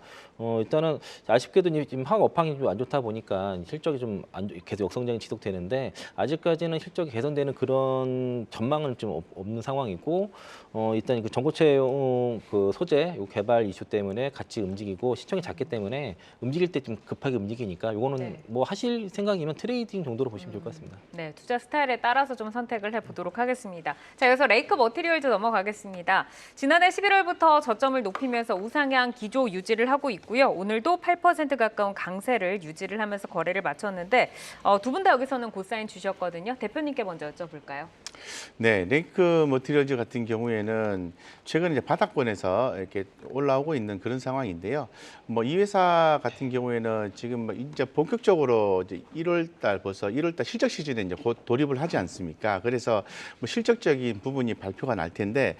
일단은 아쉽게도 지금 화학 업황이 좀 안 좋다 보니까 실적이 좀 계속 역성장이 지속되는데 아직까지는 실적이 개선되는 그런 전망은 좀 없는 상황이고 일단 그 전고체용 그 소재 요 개발 이슈 때문에 같이 움직이고 시총이 작기 때문에 움직일 때 좀 급하게 움직이니까 요거는 뭐 하실 생각이면 트레이딩 정도로 보시면 좋을 것 같습니다. 네, 투자 스타일에 따라서 좀 선택을 해보도록 하겠습니다. 자, 여기서 레이크 머티리얼즈 넘어가겠습니다. 지난해 11월부터 저점을 높이면서 우상향 기조 유지를 하고 있고요. 오늘도 8% 가까운 강세를 유지를 하면서 거래를 마쳤는데 두 분 다 여기서는 고사인 주셨거든요. 대표님께 먼저 여쭤볼까요? 네, 레이크 머티리얼즈 같은 경우에는 최근 이제 바닥권에서 이렇게 올라오고 있는 그런 상황인데요. 뭐 이 회사 같은 경우에는 지금 뭐 이제 본격적으로 이제 1월달 벌써 1월달 실적 시즌에 이제 곧 돌입을 하지 않습니까? 그래서 뭐 실적적인 부분이 발표가 날 텐데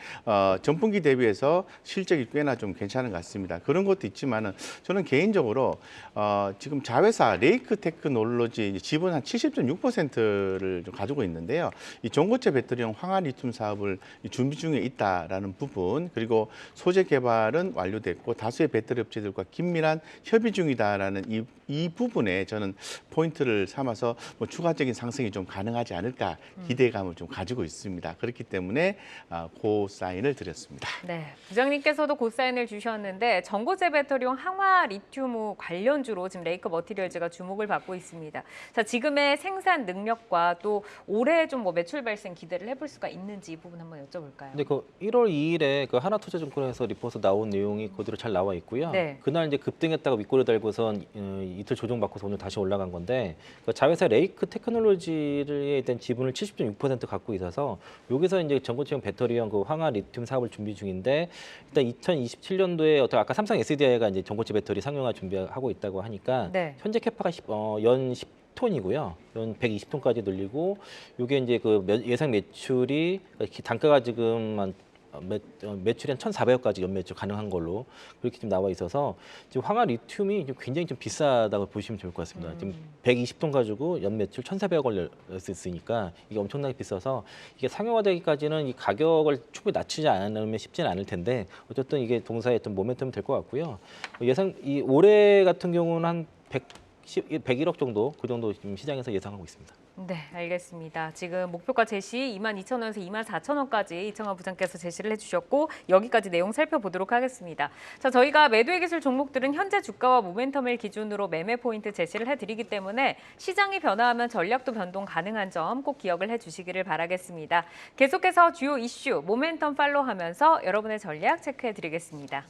전분기 대비해서 실적이 꽤나 좀 괜찮은 것 같습니다. 그런 것도 있지만은 저는 개인적으로 지금 자회사 레이크 테크놀로지 지분 한 70.6%를 좀 가지고 있는데요. 이 전고체 전고체 배터리용 황화 리튬 사업을 준비 중에 있다라는 부분, 그리고 소재 개발은 완료됐고 다수의 배터리 업체들과 긴밀한 협의 중이다라는 이 부분에 저는 포인트를 삼아서 뭐 추가적인 상승이 좀 가능하지 않을까 기대감을 좀 가지고 있습니다. 그렇기 때문에 고 사인을 드렸습니다. 네, 부장님께서도 고사인을 주셨는데 전고체 배터리용 항화 리튬 관련주로 지금 레이커 머티리얼즈가 주목을 받고 있습니다. 자, 지금의 생산 능력과 또 올해 좀 뭐 매출 발생 기대를 해볼 수가 있는지 이 부분 한번 여쭤볼까요? 근데 그 1월 2일에 그 하나투자증권에서 리포트 나온 내용이 그대로 잘 나와 있고요. 네. 그날 이제 급등했다가 윗골을 달고선 이틀 조정받고서 오늘 다시 올라간 건데 그 자회사 레이크 테크놀로지에 대한 지분을 70.6% 갖고 있어서 여기서 이제 전고체용 배터리용 그 황화 리튬 사업을 준비 중인데 일단 2027년도에 어떤 아까 삼성 SDI가 이제 전고체 배터리 상용화 준비하고 있다고 하니까 네. 현재 캐파가 연 10톤이고요. 연 120톤까지 늘리고 이게 이제 그 예상 매출이 단가가 지금 한 매출이 한 1,400억까지 연매출 가능한 걸로 그렇게 좀 나와 있어서 지금 황화 리튬이 굉장히 좀 비싸다고 보시면 좋을 것 같습니다. 지금 120톤 가지고 연매출 1,400억을 낼 수 있으니까 이게 엄청나게 비싸서 이게 상용화되기까지는 이 가격을 충분히 낮추지 않으면 쉽지는 않을 텐데 어쨌든 이게 동사의 어떤 모멘텀이 될 것 같고요. 예상 이 올해 같은 경우는 한 101억 정도 그 정도 지금 시장에서 예상하고 있습니다. 네, 알겠습니다. 지금 목표가 제시 22,000원에서 24,000원까지 이청환 부장께서 제시를 해주셨고 여기까지 내용 살펴보도록 하겠습니다. 자, 저희가 매도의 기술 종목들은 현재 주가와 모멘텀을 기준으로 매매 포인트 제시를 해드리기 때문에 시장이 변화하면 전략도 변동 가능한 점 꼭 기억을 해주시기를 바라겠습니다. 계속해서 주요 이슈, 모멘텀 팔로우하면서 여러분의 전략 체크해드리겠습니다.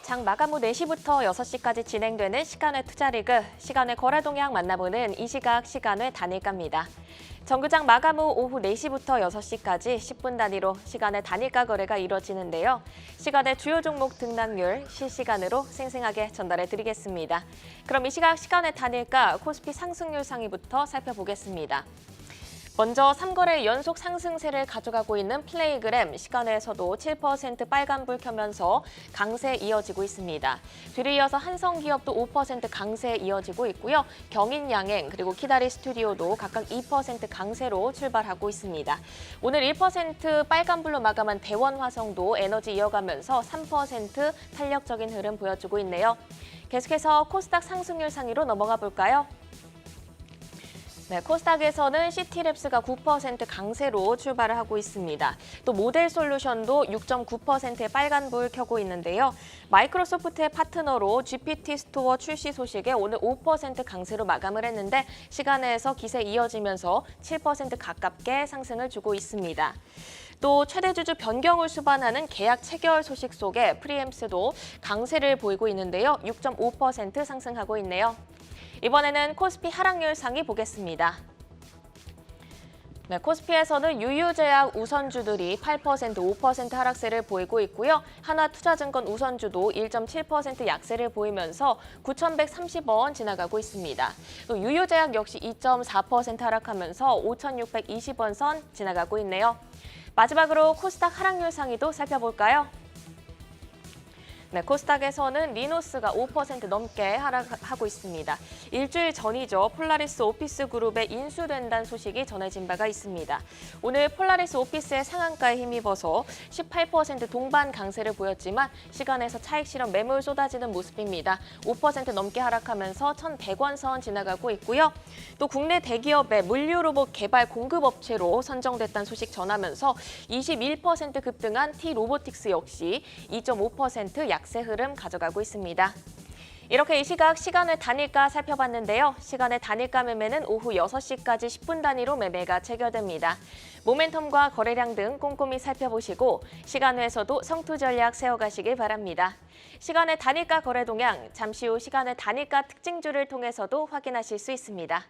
장 마감 후 4시부터 6시까지 진행되는 시간외 투자리그, 시간외 거래 동향 만나보는 이 시각 시간외 단일가입니다. 정규장 마감 후 오후 4시부터 6시까지 10분 단위로 시간외 단일가 거래가 이뤄지는데요. 시간외 주요 종목 등락률 실시간으로 생생하게 전달해 드리겠습니다. 그럼 이 시각 시간외 단일가 코스피 상승률 상위부터 살펴보겠습니다. 먼저 3거래 연속 상승세를 가져가고 있는 플레이그램, 시간에서도 7% 빨간불 켜면서 강세 이어지고 있습니다. 뒤를 이어서 한성기업도 5% 강세 이어지고 있고요. 경인양행 그리고 키다리 스튜디오도 각각 2% 강세로 출발하고 있습니다. 오늘 1% 빨간불로 마감한 대원화성도 에너지 이어가면서 3% 탄력적인 흐름 보여주고 있네요. 계속해서 코스닥 상승률 상위로 넘어가 볼까요? 네, 코스닥에서는 시티랩스가 9% 강세로 출발을 하고 있습니다. 또 모델솔루션도 6.9%의 빨간불 켜고 있는데요. 마이크로소프트의 파트너로 GPT 스토어 출시 소식에 오늘 5% 강세로 마감을 했는데 시간에서 기세 이어지면서 7% 가깝게 상승을 주고 있습니다. 또 최대 주주 변경을 수반하는 계약 체결 소식 속에 프리엠스도 강세를 보이고 있는데요. 6.5% 상승하고 있네요. 이번에는 코스피 하락률 상위 보겠습니다. 네, 코스피에서는 유유제약 우선주들이 8%, 5% 하락세를 보이고 있고요. 하나투자증권 우선주도 1.7% 약세를 보이면서 9,130원 지나가고 있습니다. 또 유유제약 역시 2.4% 하락하면서 5,620원 선 지나가고 있네요. 마지막으로 코스닥 하락률 상위도 살펴볼까요? 네, 코스닥에서는 리노스가 5% 넘게 하락하고 있습니다. 일주일 전이죠. 폴라리스 오피스 그룹에 인수된다는 소식이 전해진 바가 있습니다. 오늘 폴라리스 오피스의 상한가에 힘입어서 18% 동반 강세를 보였지만 시간에서 차익 실현 매물 쏟아지는 모습입니다. 5% 넘게 하락하면서 1,100원 선 지나가고 있고요. 또 국내 대기업의 물류 로봇 개발 공급업체로 선정됐다는 소식 전하면서 21% 급등한 T-로보틱스 역시 2.5% 약세 흐름 가져가고 있습니다. 이렇게 이 시각 시간외 단일가 살펴봤는데요. 시간외 단일가 매매는 오후 6시까지 10분 단위로 매매가 체결됩니다. 모멘텀과 거래량 등 꼼꼼히 살펴보시고 시간외에서도 성투 전략 세워가시길 바랍니다. 시간외 단일가 거래 동향, 잠시 후 시간외 단일가 특징주를 통해서도 확인하실 수 있습니다.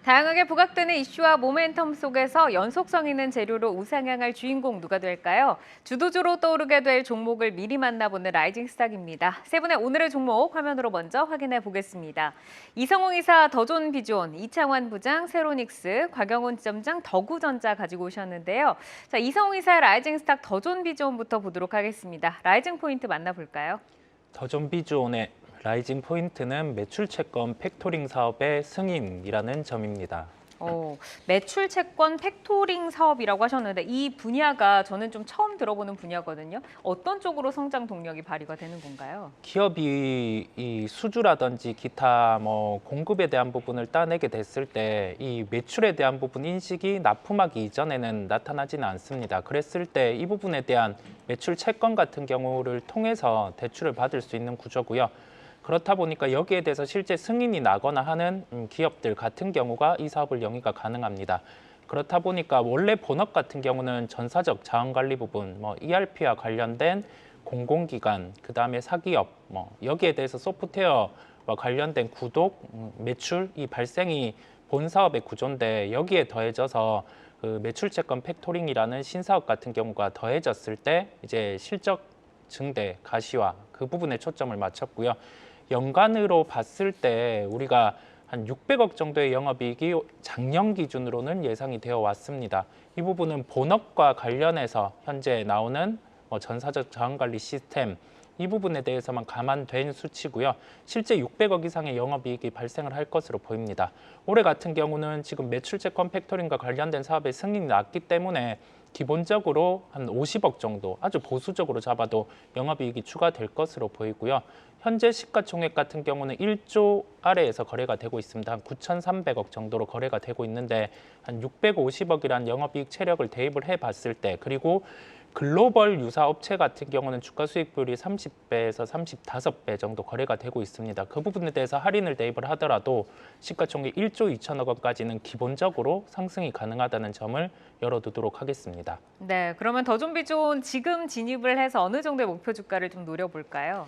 다양하게 부각되는 이슈와 모멘텀 속에서 연속성 있는 재료로 우상향할 주인공 누가 될까요? 주도주로 떠오르게 될 종목을 미리 만나보는 라이징 스탁입니다. 세 분의 오늘의 종목 화면으로 먼저 확인해 보겠습니다. 이성웅 이사 더존 비존, 이창환 부장 세로닉스, 곽영훈 지점장 더구전자 가지고 오셨는데요. 자, 이성웅 이사 라이징 스탁 더존 비존부터 보도록 하겠습니다. 라이징 포인트 만나볼까요? 더존 비존의 라이징 포인트는 매출 채권 팩토링 사업의 승인이라는 점입니다. 매출 채권 팩토링 사업이라고 하셨는데 이 분야가 저는 좀 처음 들어보는 분야거든요. 어떤 쪽으로 성장 동력이 발휘가 되는 건가요? 기업이 이 수주라든지 기타 공급에 대한 부분을 따내게 됐을 때 이 매출에 대한 부분 인식이 납품하기 이전에는 나타나지는 않습니다. 그랬을 때 이 부분에 대한 매출 채권 같은 경우를 통해서 대출을 받을 수 있는 구조고요. 그렇다 보니까 여기에 대해서 실제 승인이 나거나 하는 기업들 같은 경우가 이 사업을 영위가 가능합니다. 그렇다 보니까 원래 본업 같은 경우는 전사적 자원관리 부분, ERP와 관련된 공공기관, 그다음에 사기업, 여기에 대해서 소프트웨어와 관련된 구독, 매출, 이 발생이 본 사업의 구조인데 여기에 더해져서 그 매출채권 팩토링이라는 신사업 같은 경우가 더해졌을 때 이제 실적 증대, 가시화 그 부분에 초점을 맞췄고요. 연간으로 봤을 때 우리가 한 600억 정도의 영업이익이 작년 기준으로는 예상이 되어 왔습니다. 이 부분은 본업과 관련해서 현재 나오는 전사적 자원관리 시스템 이 부분에 대해서만 감안된 수치고요. 실제 600억 이상의 영업이익이 발생을 할 것으로 보입니다. 올해 같은 경우는 지금 매출채권 팩토링과 관련된 사업의 승인이 났기 때문에 기본적으로 한 50억 정도 아주 보수적으로 잡아도 영업이익이 추가될 것으로 보이고요. 현재 시가총액 같은 경우는 1조 아래에서 거래가 되고 있습니다. 한 9,300억 정도로 거래가 되고 있는데 한 650억이란 영업이익 체력을 대입을 해봤을 때 그리고 글로벌 유사 업체 같은 경우는 주가 수익 비율이 30배에서 35배 정도 거래가 되고 있습니다. 그 부분에 대해서 할인을 대입을 하더라도 시가총액 1조 2천억 원까지는 기본적으로 상승이 가능하다는 점을 열어두도록 하겠습니다. 네, 그러면 더존 비존 지금 진입을 해서 어느 정도의 목표 주가를 좀 노려볼까요?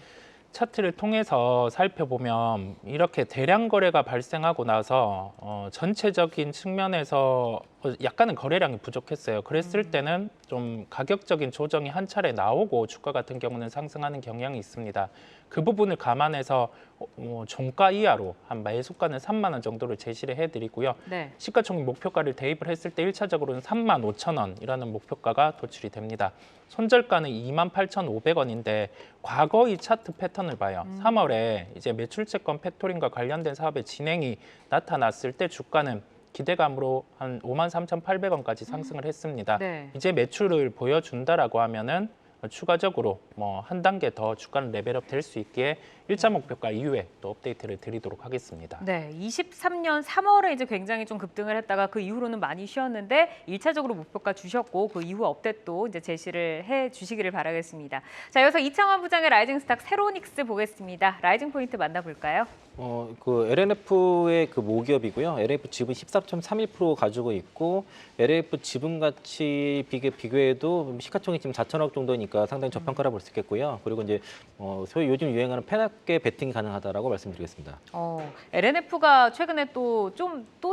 차트를 통해서 살펴보면 이렇게 대량 거래가 발생하고 나서 전체적인 측면에서 약간은 거래량이 부족했어요. 그랬을 때는 좀 가격적인 조정이 한 차례 나오고 주가 같은 경우는 상승하는 경향이 있습니다. 그 부분을 감안해서 종가 이하로 한 매수가는 3만 원 정도를 제시를 해드리고요. 네. 시가총액 목표가를 대입을 했을 때 1차적으로는 3만 5천 원이라는 목표가가 도출이 됩니다. 손절가는 2만 8,500원인데 과거의 차트 패턴을 봐요. 3월에 이제 매출채권 팩토링과 관련된 사업의 진행이 나타났을 때 주가는 기대감으로 한 5만 3,800원까지 상승을 했습니다. 네. 이제 매출을 보여준다라고 하면은 추가적으로 한 단계 더 주가는 레벨업 될 수 있기에 1차 목표가 이후에 또 업데이트를 드리도록 하겠습니다. 네, 23년 3월에 이제 굉장히 좀 급등을 했다가 그 이후로는 많이 쉬었는데 1차적으로 목표가 주셨고 그 이후 업데이트도 이제 제시를 해 주시기를 바라겠습니다. 자, 이어서 이창환 부장의 라이징 스탁 세로닉스 보겠습니다. 라이징 포인트 만나볼까요? 그 LNF의 그 모기업이고요. LNF 지분 14.31% 가지고 있고 LNF 지분 가치 비교해도 시가총액 지금 4천억 정도니까 상당히 저평가라 볼 수 있겠고요. 그리고 이제 소위 요즘 유행하는 페나게 베팅이 가능하다라고 말씀드리겠습니다. LNF가 최근에 또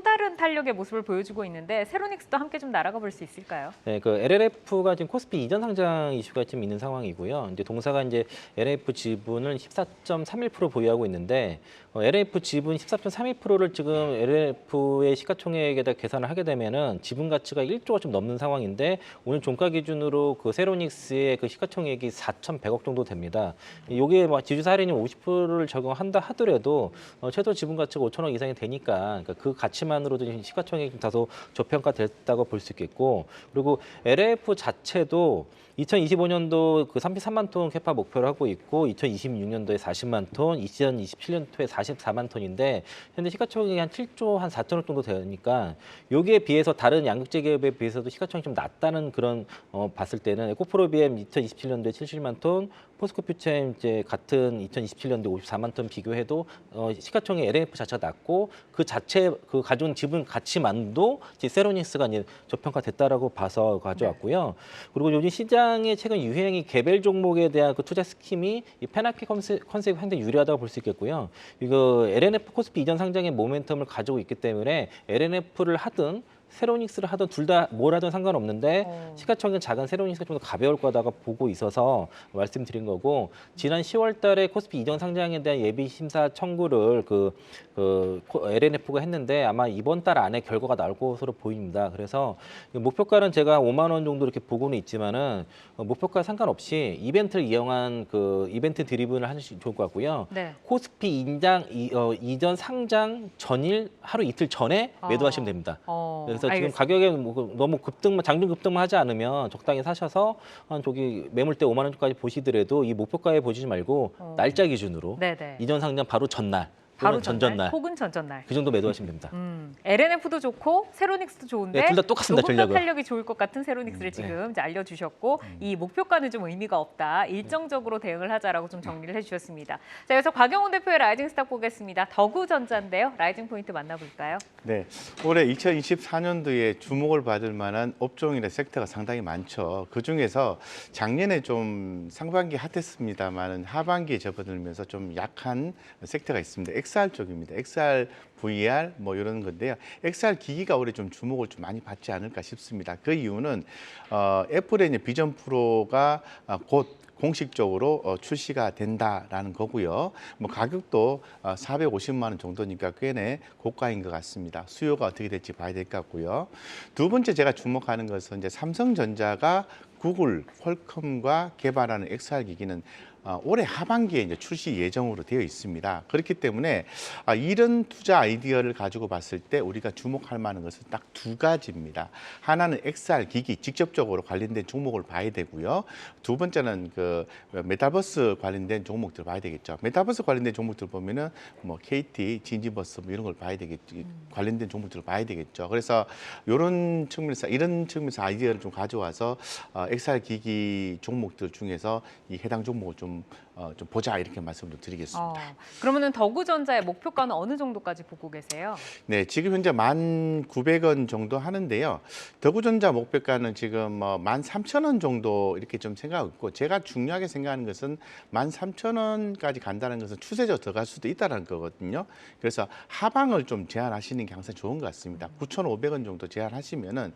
다른 탄력의 모습을 보여주고 있는데 세로닉스도 함께 좀 날아가 볼 수 있을까요? 네, 그 LNF가 지금 코스피 이전 상장 이슈가 좀 있는 상황이고요. 이제 동사가 이제 LNF 지분을 14.31% 보유하고 있는데 LNF 지분 14.32%를 지금 LNF의 시가총액에다 계산을 하게 되면은 지분 가치가 1조가 좀 넘는 상황인데 오늘 종가 기준으로 그 세로닉스의 그 시가총액이 4,100억 정도 됩니다. 요게 지주사 할인이 50%를 적용한다 하더라도 최소 지분 가치가 5천억 이상이 되니까 그러니까 그 가치만으로도 시가총액이 좀 다소 저평가됐다고 볼 수 있겠고 그리고 LNF 자체도 2025년도 그 33만 톤 캐파 목표를 하고 있고 2026년도에 40만 톤, 2027년도에 44만 톤인데 현재 시가총액이 한 7조 한 4천억 정도 되니까 여기에 비해서 다른 양극재 기업에 비해서도 시가총액이 좀 낮다는 그런 봤을 때는 에코프로비엠 2027년도에 70만 톤, 포스코퓨처엠 이제 같은 2027년도 54만 톤 비교해도 시가총액 LNF 자체가 낮고 그 자체 그 가져온 지분 가치만도 이제 세로닉스가 이제 저평가됐다라고 봐서 가져왔고요. 그리고 요즘 시장의 최근 유행이 개별 종목에 대한 그 투자 스킴이 이 페나케 컨셉이 상당히 유리하다고 볼 수 있겠고요. 이게 이거 LNF 코스피 이전 상장의 모멘텀을 가지고 있기 때문에 LNF를 하든 세로닉스를 하든 둘 다 뭘 하든 상관없는데 시가총액은 작은 세로닉스가 좀 더 가벼울 거다가 보고 있어서 말씀드린 거고, 지난 10월 달에 코스피 이전 상장에 대한 예비 심사 청구를 LNF가 했는데 아마 이번 달 안에 결과가 나올 것으로 보입니다. 그래서 목표가는 제가 5만 원 정도 이렇게 보고는 있지만은 목표가 상관없이 이벤트를 이용한 이벤트 드리븐을 하시면 좋을 것 같고요. 네. 코스피 이전 상장 전일 하루 이틀 전에 매도하시면 됩니다. 그래서 지금 알겠습니다. 가격에 너무 장중 급등만 하지 않으면 적당히 사셔서 저기 매물대 5만 원까지 보시더라도 이 목표가에 보시지 말고 날짜 기준으로 네네. 이전 상장 바로 전날 바로 또는 전전날 혹은 전전날. 그 정도 매도하시면 됩니다. LNF도 좋고 세로닉스도 좋은데 네, 둘다 똑같습니다, 조금 더 전략은. 탄력이 좋을 것 같은 세로닉스를 지금 이제 알려주셨고 이 목표가는 좀 의미가 없다. 일정적으로 대응을 하자라고 좀 정리를 해주셨습니다. 자, 그래서 곽영훈 대표의 라이징 스탁 보겠습니다. 더구전자인데요. 라이징 포인트 만나볼까요? 네, 올해 2024년도에 주목을 받을 만한 업종이나 섹터가 상당히 많죠. 그 중에서 작년에 좀 상반기 핫했습니다만은 하반기에 접어들면서 좀 약한 섹터가 있습니다. XR 쪽입니다. XR, VR 뭐 이런 건데요. XR 기기가 올해 좀 주목을 좀 많이 받지 않을까 싶습니다. 그 이유는 애플의 이제 비전 프로가 곧 공식적으로 출시가 된다라는 거고요. 뭐 가격도 450만 원 정도니까 꽤나 고가인 것 같습니다. 수요가 어떻게 될지 봐야 될 것 같고요. 두 번째 제가 주목하는 것은 이제 삼성전자가 구글, 퀄컴과 개발하는 XR 기기는 올해 하반기에 이제 출시 예정으로 되어 있습니다. 그렇기 때문에 이런 투자 아이디어를 가지고 봤을 때 우리가 주목할 만한 것은 딱 두 가지입니다. 하나는 XR 기기 직접적으로 관련된 종목을 봐야 되고요. 두 번째는 그 메타버스 관련된 종목들 봐야 되겠죠. 메타버스 관련된 종목들 보면은 뭐 KT, 진지버스 뭐 이런 걸 봐야 되겠지. 관련된 종목들을 봐야 되겠죠. 그래서 이런 측면에서 아이디어를 좀 가져와서 XR 기기 종목들 중에서 이 해당 종목을 좀 보자 이렇게 말씀을 드리겠습니다. 그러면은 더구전자의 목표가는 어느 정도까지 보고 계세요? 네, 지금 현재 1,900원 정도 하는데요. 더구전자 목표가는 지금 13,000원 정도 이렇게 좀 생각하고 있고, 제가 중요하게 생각하는 것은 13,000원까지 간다는 것은 추세적으로 들어갈 수도 있다는 거거든요. 그래서 하방을 좀 제한하시는 게 항상 좋은 것 같습니다. 9,500원 정도 제한하시면은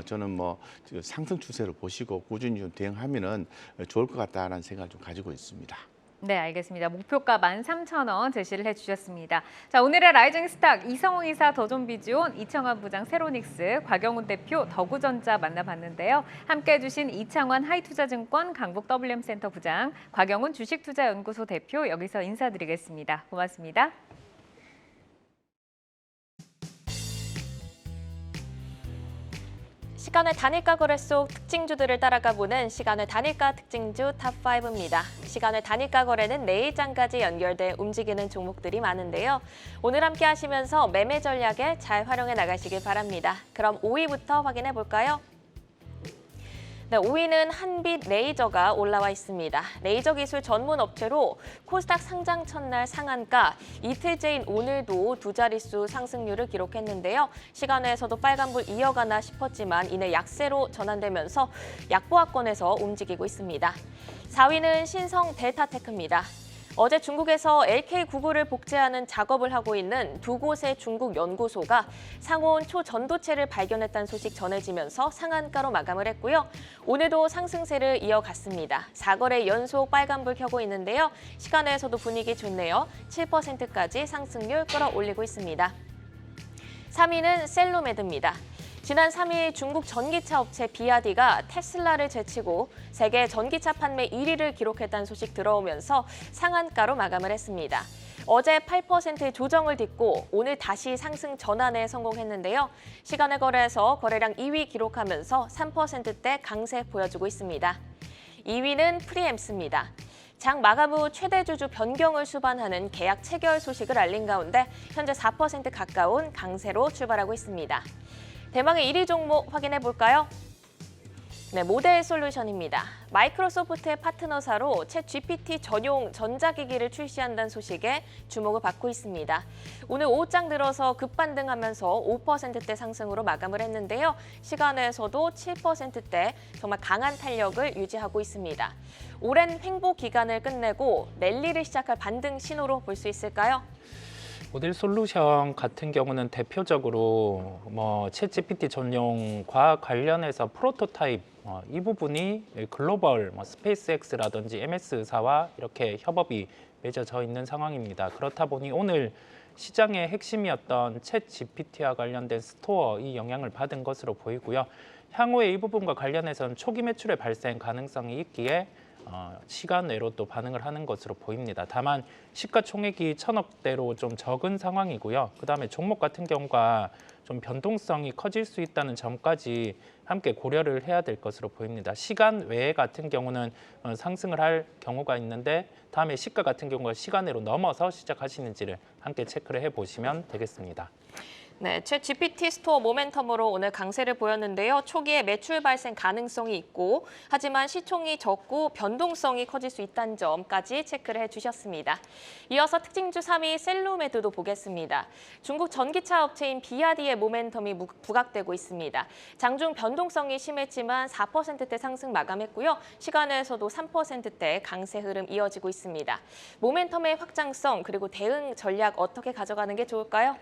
저는 뭐 상승 추세를 보시고 꾸준히 좀 대응하면은 좋을 것 같다라는 생각을 좀 가지고 있습니다. 네, 알겠습니다. 목표가 13,000원 제시를 해주셨습니다. 자, 오늘의 라이징 스탁 이성웅 이사 더존비즈온, 이창환 부장 세로닉스, 곽영훈 대표 더구전자 만나봤는데요. 함께해 주신 이창환 하이투자증권 강북 WM센터 부장, 곽영훈 주식투자연구소 대표 여기서 인사드리겠습니다. 고맙습니다. 시간의 단일가 거래 속 특징주들을 따라가 보는 시간의 단일가 특징주 탑5입니다. 시간의 단일가 거래는 내일장까지 연결돼 움직이는 종목들이 많은데요. 오늘 함께 하시면서 매매 전략에 잘 활용해 나가시길 바랍니다. 그럼 5위부터 확인해 볼까요? 네, 5위는 한빛 레이저가 올라와 있습니다. 레이저 기술 전문 업체로 코스닥 상장 첫날 상한가, 이틀째인 오늘도 두 자릿수 상승률을 기록했는데요. 시간외에서도 빨간불 이어가나 싶었지만 이내 약세로 전환되면서 약보합권에서 움직이고 있습니다. 4위는 신성 델타테크입니다. 어제 중국에서 LK99를 복제하는 작업을 하고 있는 두 곳의 중국 연구소가 상온 초전도체를 발견했다는 소식 전해지면서 상한가로 마감을 했고요. 오늘도 상승세를 이어갔습니다. 4거래 연속 빨간불 켜고 있는데요. 시간외에서도 분위기 좋네요. 7%까지 상승률 끌어올리고 있습니다. 3위는 셀로메드입니다. 지난 3일 중국 전기차 업체 비아디가 테슬라를 제치고 세계 전기차 판매 1위를 기록했다는 소식 들어오면서 상한가로 마감을 했습니다. 어제 8% 조정을 딛고 오늘 다시 상승 전환에 성공했는데요. 시간의 거래에서 거래량 2위 기록하면서 3%대 강세 보여주고 있습니다. 2위는 프리엠스입니다. 장 마감 후 최대 주주 변경을 수반하는 계약 체결 소식을 알린 가운데 현재 4% 가까운 강세로 출발하고 있습니다. 대망의 1위 종목 확인해 볼까요? 네, 모델 솔루션입니다. 마이크로소프트의 파트너사로 챗 GPT 전용 전자기기를 출시한다는 소식에 주목을 받고 있습니다. 오늘 오후장 들어서 급반등하면서 5%대 상승으로 마감을 했는데요. 시간에서도 7%대 정말 강한 탄력을 유지하고 있습니다. 오랜 횡보 기간을 끝내고 랠리를 시작할 반등 신호로 볼 수 있을까요? 모델 솔루션 같은 경우는 대표적으로 챗 GPT 전용과 관련해서 프로토타입 이 부분이 글로벌 스페이스X라든지 MS사와 이렇게 협업이 맺어져 있는 상황입니다. 그렇다 보니 오늘 시장의 핵심이었던 챗 GPT와 관련된 스토어 이 영향을 받은 것으로 보이고요. 향후에 이 부분과 관련해서는 초기 매출의 발생 가능성이 있기에 시간 내로 또 반응을 하는 것으로 보입니다. 다만 시가총액이 1,000억대로 좀 적은 상황이고요. 그다음에 종목 같은 경우가 좀 변동성이 커질 수 있다는 점까지 함께 고려를 해야 될 것으로 보입니다. 시간 외에 같은 경우는 상승을 할 경우가 있는데 다음에 시가 같은 경우가 시간 내로 넘어서 시작하시는지를 함께 체크를 해보시면 되겠습니다. 네, 챗 GPT 스토어 모멘텀으로 오늘 강세를 보였는데요. 초기에 매출 발생 가능성이 있고 하지만 시총이 적고 변동성이 커질 수 있다는 점까지 체크를 해주셨습니다. 이어서 특징주 3위 셀루메드도 보겠습니다. 중국 전기차 업체인 비아디의 모멘텀이 부각되고 있습니다. 장중 변동성이 심했지만 4%대 상승 마감했고요. 시간에서도 3%대 강세 흐름 이어지고 있습니다. 모멘텀의 확장성 그리고 대응 전략 어떻게 가져가는 게 좋을까요?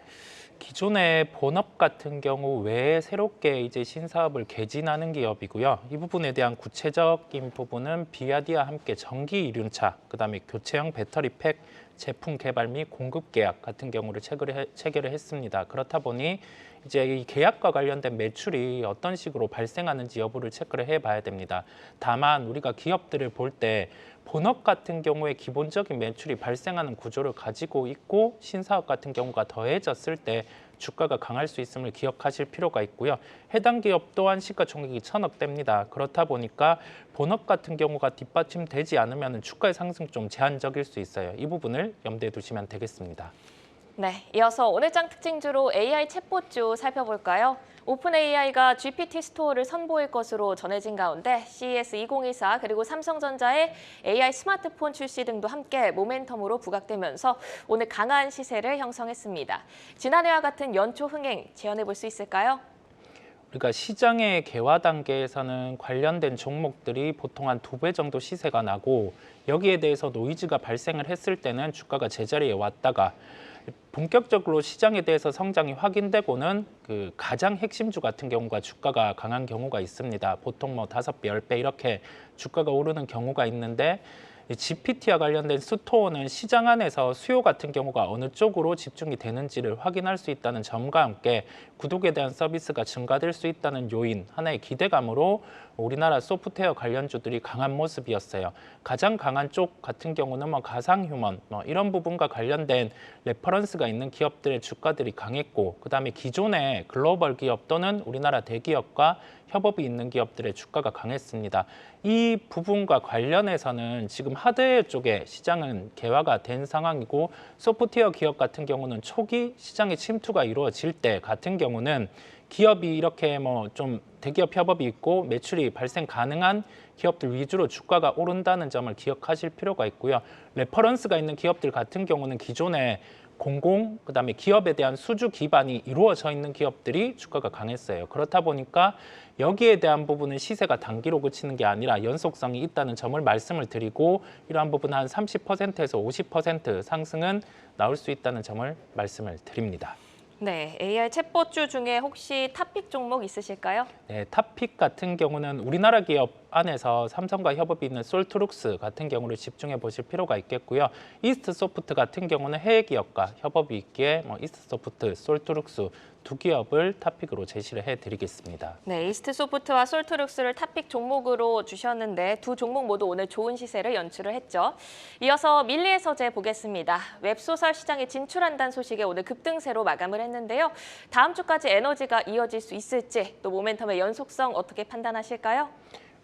기존의 본업 같은 경우 외에 새롭게 이제 신사업을 개진하는 기업이고요. 이 부분에 대한 구체적인 부분은 비아디와 함께 전기 이륜차, 그다음에 교체형 배터리 팩 제품 개발 및 공급 계약 같은 경우를 체결을 했습니다. 그렇다 보니 이제 이 계약과 관련된 매출이 어떤 식으로 발생하는지 여부를 체크를 해봐야 됩니다. 다만 우리가 기업들을 볼 때 본업 같은 경우에 기본적인 매출이 발생하는 구조를 가지고 있고 신사업 같은 경우가 더해졌을 때 주가가 강할 수 있음을 기억하실 필요가 있고요. 해당 기업 또한 시가총액이 1,000억대입니다. 그렇다 보니까 본업 같은 경우가 뒷받침되지 않으면 주가의 상승 좀 제한적일 수 있어요. 이 부분을 염두에 두시면 되겠습니다. 네, 이어서 오늘장 특징주로 AI 챗봇주 살펴볼까요? 오픈 AI가 GPT 스토어를 선보일 것으로 전해진 가운데 CES 2024 그리고 삼성전자의 AI 스마트폰 출시 등도 함께 모멘텀으로 부각되면서 오늘 강한 시세를 형성했습니다. 지난해와 같은 연초 흥행 재현해 볼 수 있을까요? 그러니까 시장의 개화 단계에서는 관련된 종목들이 보통 한 2배 정도 시세가 나고 여기에 대해서 노이즈가 발생을 했을 때는 주가가 제자리에 왔다가 본격적으로 시장에 대해서 성장이 확인되고는 그 가장 핵심주 같은 경우가 주가가 강한 경우가 있습니다. 보통 5배, 10배 이렇게 주가가 오르는 경우가 있는데 GPT와 관련된 스토어는 시장 안에서 수요 같은 경우가 어느 쪽으로 집중이 되는지를 확인할 수 있다는 점과 함께 구독에 대한 서비스가 증가될 수 있다는 요인, 하나의 기대감으로 우리나라 소프트웨어 관련주들이 강한 모습이었어요. 가장 강한 쪽 같은 경우는 가상휴먼 이런 부분과 관련된 레퍼런스가 있는 기업들의 주가들이 강했고 그다음에 기존의 글로벌 기업 또는 우리나라 대기업과 협업이 있는 기업들의 주가가 강했습니다. 이 부분과 관련해서는 지금 하드웨어 쪽에 시장은 개화가 된 상황이고 소프트웨어 기업 같은 경우는 초기 시장의 침투가 이루어질 때 같은 경우는 기업이 이렇게 좀 대기업 협업이 있고 매출이 발생 가능한 기업들 위주로 주가가 오른다는 점을 기억하실 필요가 있고요. 레퍼런스가 있는 기업들 같은 경우는 기존에 공공, 그다음에 기업에 대한 수주 기반이 이루어져 있는 기업들이 주가가 강했어요. 그렇다 보니까 여기에 대한 부분은 시세가 단기로 그치는 게 아니라 연속성이 있다는 점을 말씀을 드리고 이러한 부분 한 30%에서 50% 상승은 나올 수 있다는 점을 말씀을 드립니다. 네, AI 챗봇주 중에 혹시 탑픽 종목 있으실까요? 네, 탑픽 같은 경우는 우리나라 기업 안에서 삼성과 협업이 있는 솔트룩스 같은 경우를 집중해 보실 필요가 있겠고요. 이스트소프트 같은 경우는 해외 기업과 협업이 있기에 이스트소프트, 솔트룩스 두 기업을 탑픽으로 제시를 해드리겠습니다. 네, 이스트소프트와 솔트룩스를 탑픽 종목으로 주셨는데 두 종목 모두 오늘 좋은 시세를 연출을 했죠. 이어서 밀리의 서재 보겠습니다. 웹소설 시장에 진출한다는 소식에 오늘 급등세로 마감을 했는데요. 다음 주까지 에너지가 이어질 수 있을지 또 모멘텀의 연속성 어떻게 판단하실까요?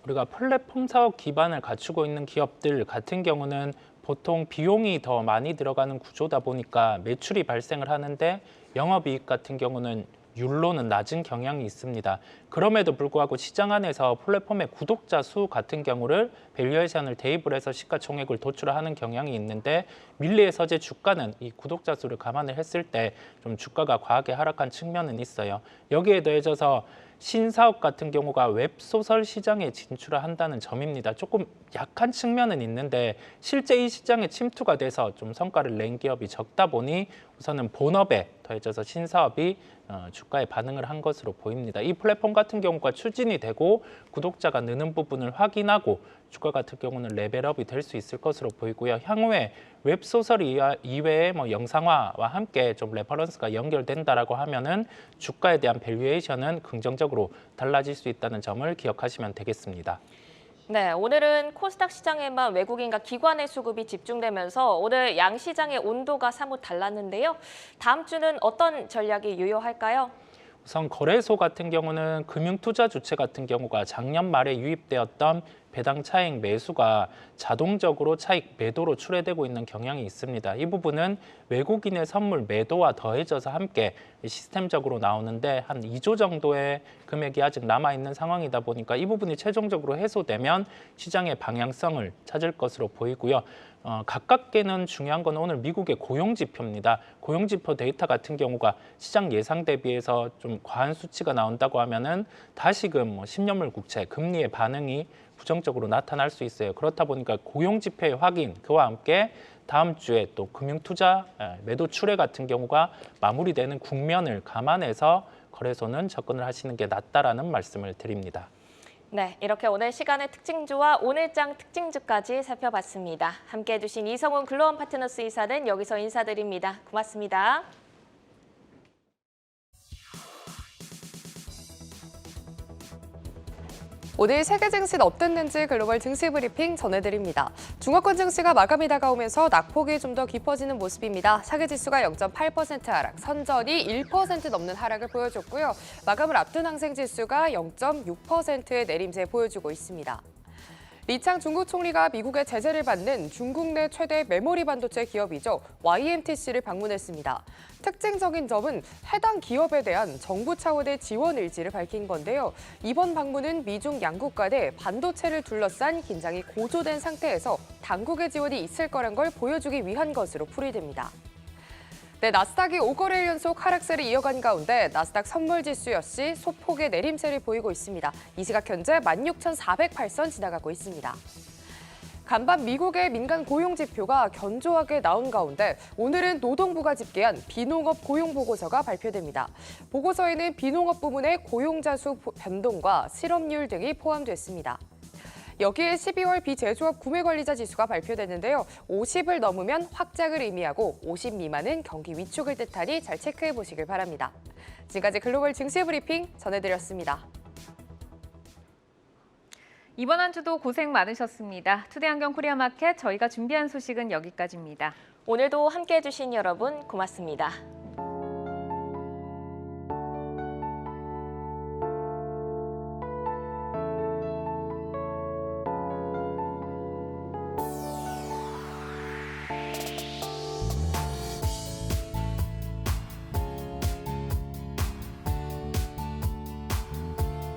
우리가 플랫폼 사업 기반을 갖추고 있는 기업들 같은 경우는 보통 비용이 더 많이 들어가는 구조다 보니까 매출이 발생을 하는데 영업이익 같은 경우는 율로는 낮은 경향이 있습니다. 그럼에도 불구하고 시장 안에서 플랫폼의 구독자 수 같은 경우를 밸류에이션을 대입을 해서 시가총액을 도출하는 경향이 있는데 밀리의 서재 주가는 이 구독자 수를 감안을 했을 때 좀 주가가 과하게 하락한 측면은 있어요. 여기에 더해져서 신사업 같은 경우가 웹소설 시장에 진출을 한다는 점입니다. 조금 약한 측면은 있는데 실제 이 시장에 침투가 돼서 좀 성과를 낸 기업이 적다 보니 우선은 본업에 더해져서 신사업이 주가에 반응을 한 것으로 보입니다. 이 플랫폼 같은 경우가 추진이 되고 구독자가 느는 부분을 확인하고 주가 같은 경우는 레벨업이 될 수 있을 것으로 보이고요. 향후에 웹소설 이외에 뭐 영상화와 함께 좀 레퍼런스가 연결된다라고 하면은 주가에 대한 밸류에이션은 긍정적으로 달라질 수 있다는 점을 기억하시면 되겠습니다. 네, 오늘은 코스닥 시장에만 외국인과 기관의 수급이 집중되면서 오늘 양시장의 온도가 사뭇 달랐는데요. 다음 주는 어떤 전략이 유효할까요? 우선 거래소 같은 경우는 금융투자 주체 같은 경우가 작년 말에 유입되었던 배당 차익 매수가 자동적으로 차익 매도로 출회되고 있는 경향이 있습니다. 이 부분은 외국인의 선물 매도와 더해져서 함께 시스템적으로 나오는데 한 2조 정도의 금액이 아직 남아있는 상황이다 보니까 이 부분이 최종적으로 해소되면 시장의 방향성을 찾을 것으로 보이고요. 가깝게는 중요한 건 오늘 미국의 고용지표입니다. 고용지표 데이터 같은 경우가 시장 예상 대비해서 좀 과한 수치가 나온다고 하면은 다시금 10년물 국채 금리의 반응이 부정적으로 나타날 수 있어요. 그렇다 보니까 고용지표의 확인, 그와 함께 다음 주에 또 금융투자 매도 출회 같은 경우가 마무리되는 국면을 감안해서 거래소는 접근을 하시는 게 낫다라는 말씀을 드립니다. 네, 이렇게 오늘 시간의 특징주와 오늘장 특징주까지 살펴봤습니다. 함께해 주신 이성훈 글로원 파트너스 이사는 여기서 인사드립니다. 고맙습니다. 오늘 세계 증시는 어땠는지 글로벌 증시 브리핑 전해드립니다. 중화권 증시가 마감이 다가오면서 낙폭이 좀 더 깊어지는 모습입니다. 사계 지수가 0.8% 하락, 선전이 1% 넘는 하락을 보여줬고요. 마감을 앞둔 항생 지수가 0.6%의 내림세 보여주고 있습니다. 리창 중국 총리가 미국의 제재를 받는 중국 내 최대 메모리 반도체 기업이죠. YMTC를 방문했습니다. 특징적인 점은 해당 기업에 대한 정부 차원의 지원 의지를 밝힌 건데요. 이번 방문은 미중 양국 간의 반도체를 둘러싼 긴장이 고조된 상태에서 당국의 지원이 있을 거란 걸 보여주기 위한 것으로 풀이됩니다. 네, 나스닥이 5거래일 연속 하락세를 이어간 가운데 나스닥 선물지수 역시 소폭의 내림세를 보이고 있습니다. 이 시각 현재 16,408선 지나가고 있습니다. 간밤 미국의 민간 고용지표가 견조하게 나온 가운데 오늘은 노동부가 집계한 비농업 고용보고서가 발표됩니다. 보고서에는 비농업 부문의 고용자 수 변동과 실업률 등이 포함됐습니다. 여기에 12월 비제조업 구매관리자 지수가 발표됐는데요. 50을 넘으면 확장을 의미하고 50 미만은 경기 위축을 뜻하니 잘 체크해 보시길 바랍니다. 지금까지 글로벌 증시 브리핑 전해드렸습니다. 이번 한 주도 고생 많으셨습니다. 투데이안경 코리아마켓 저희가 준비한 소식은 여기까지입니다. 오늘도 함께해 주신 여러분 고맙습니다.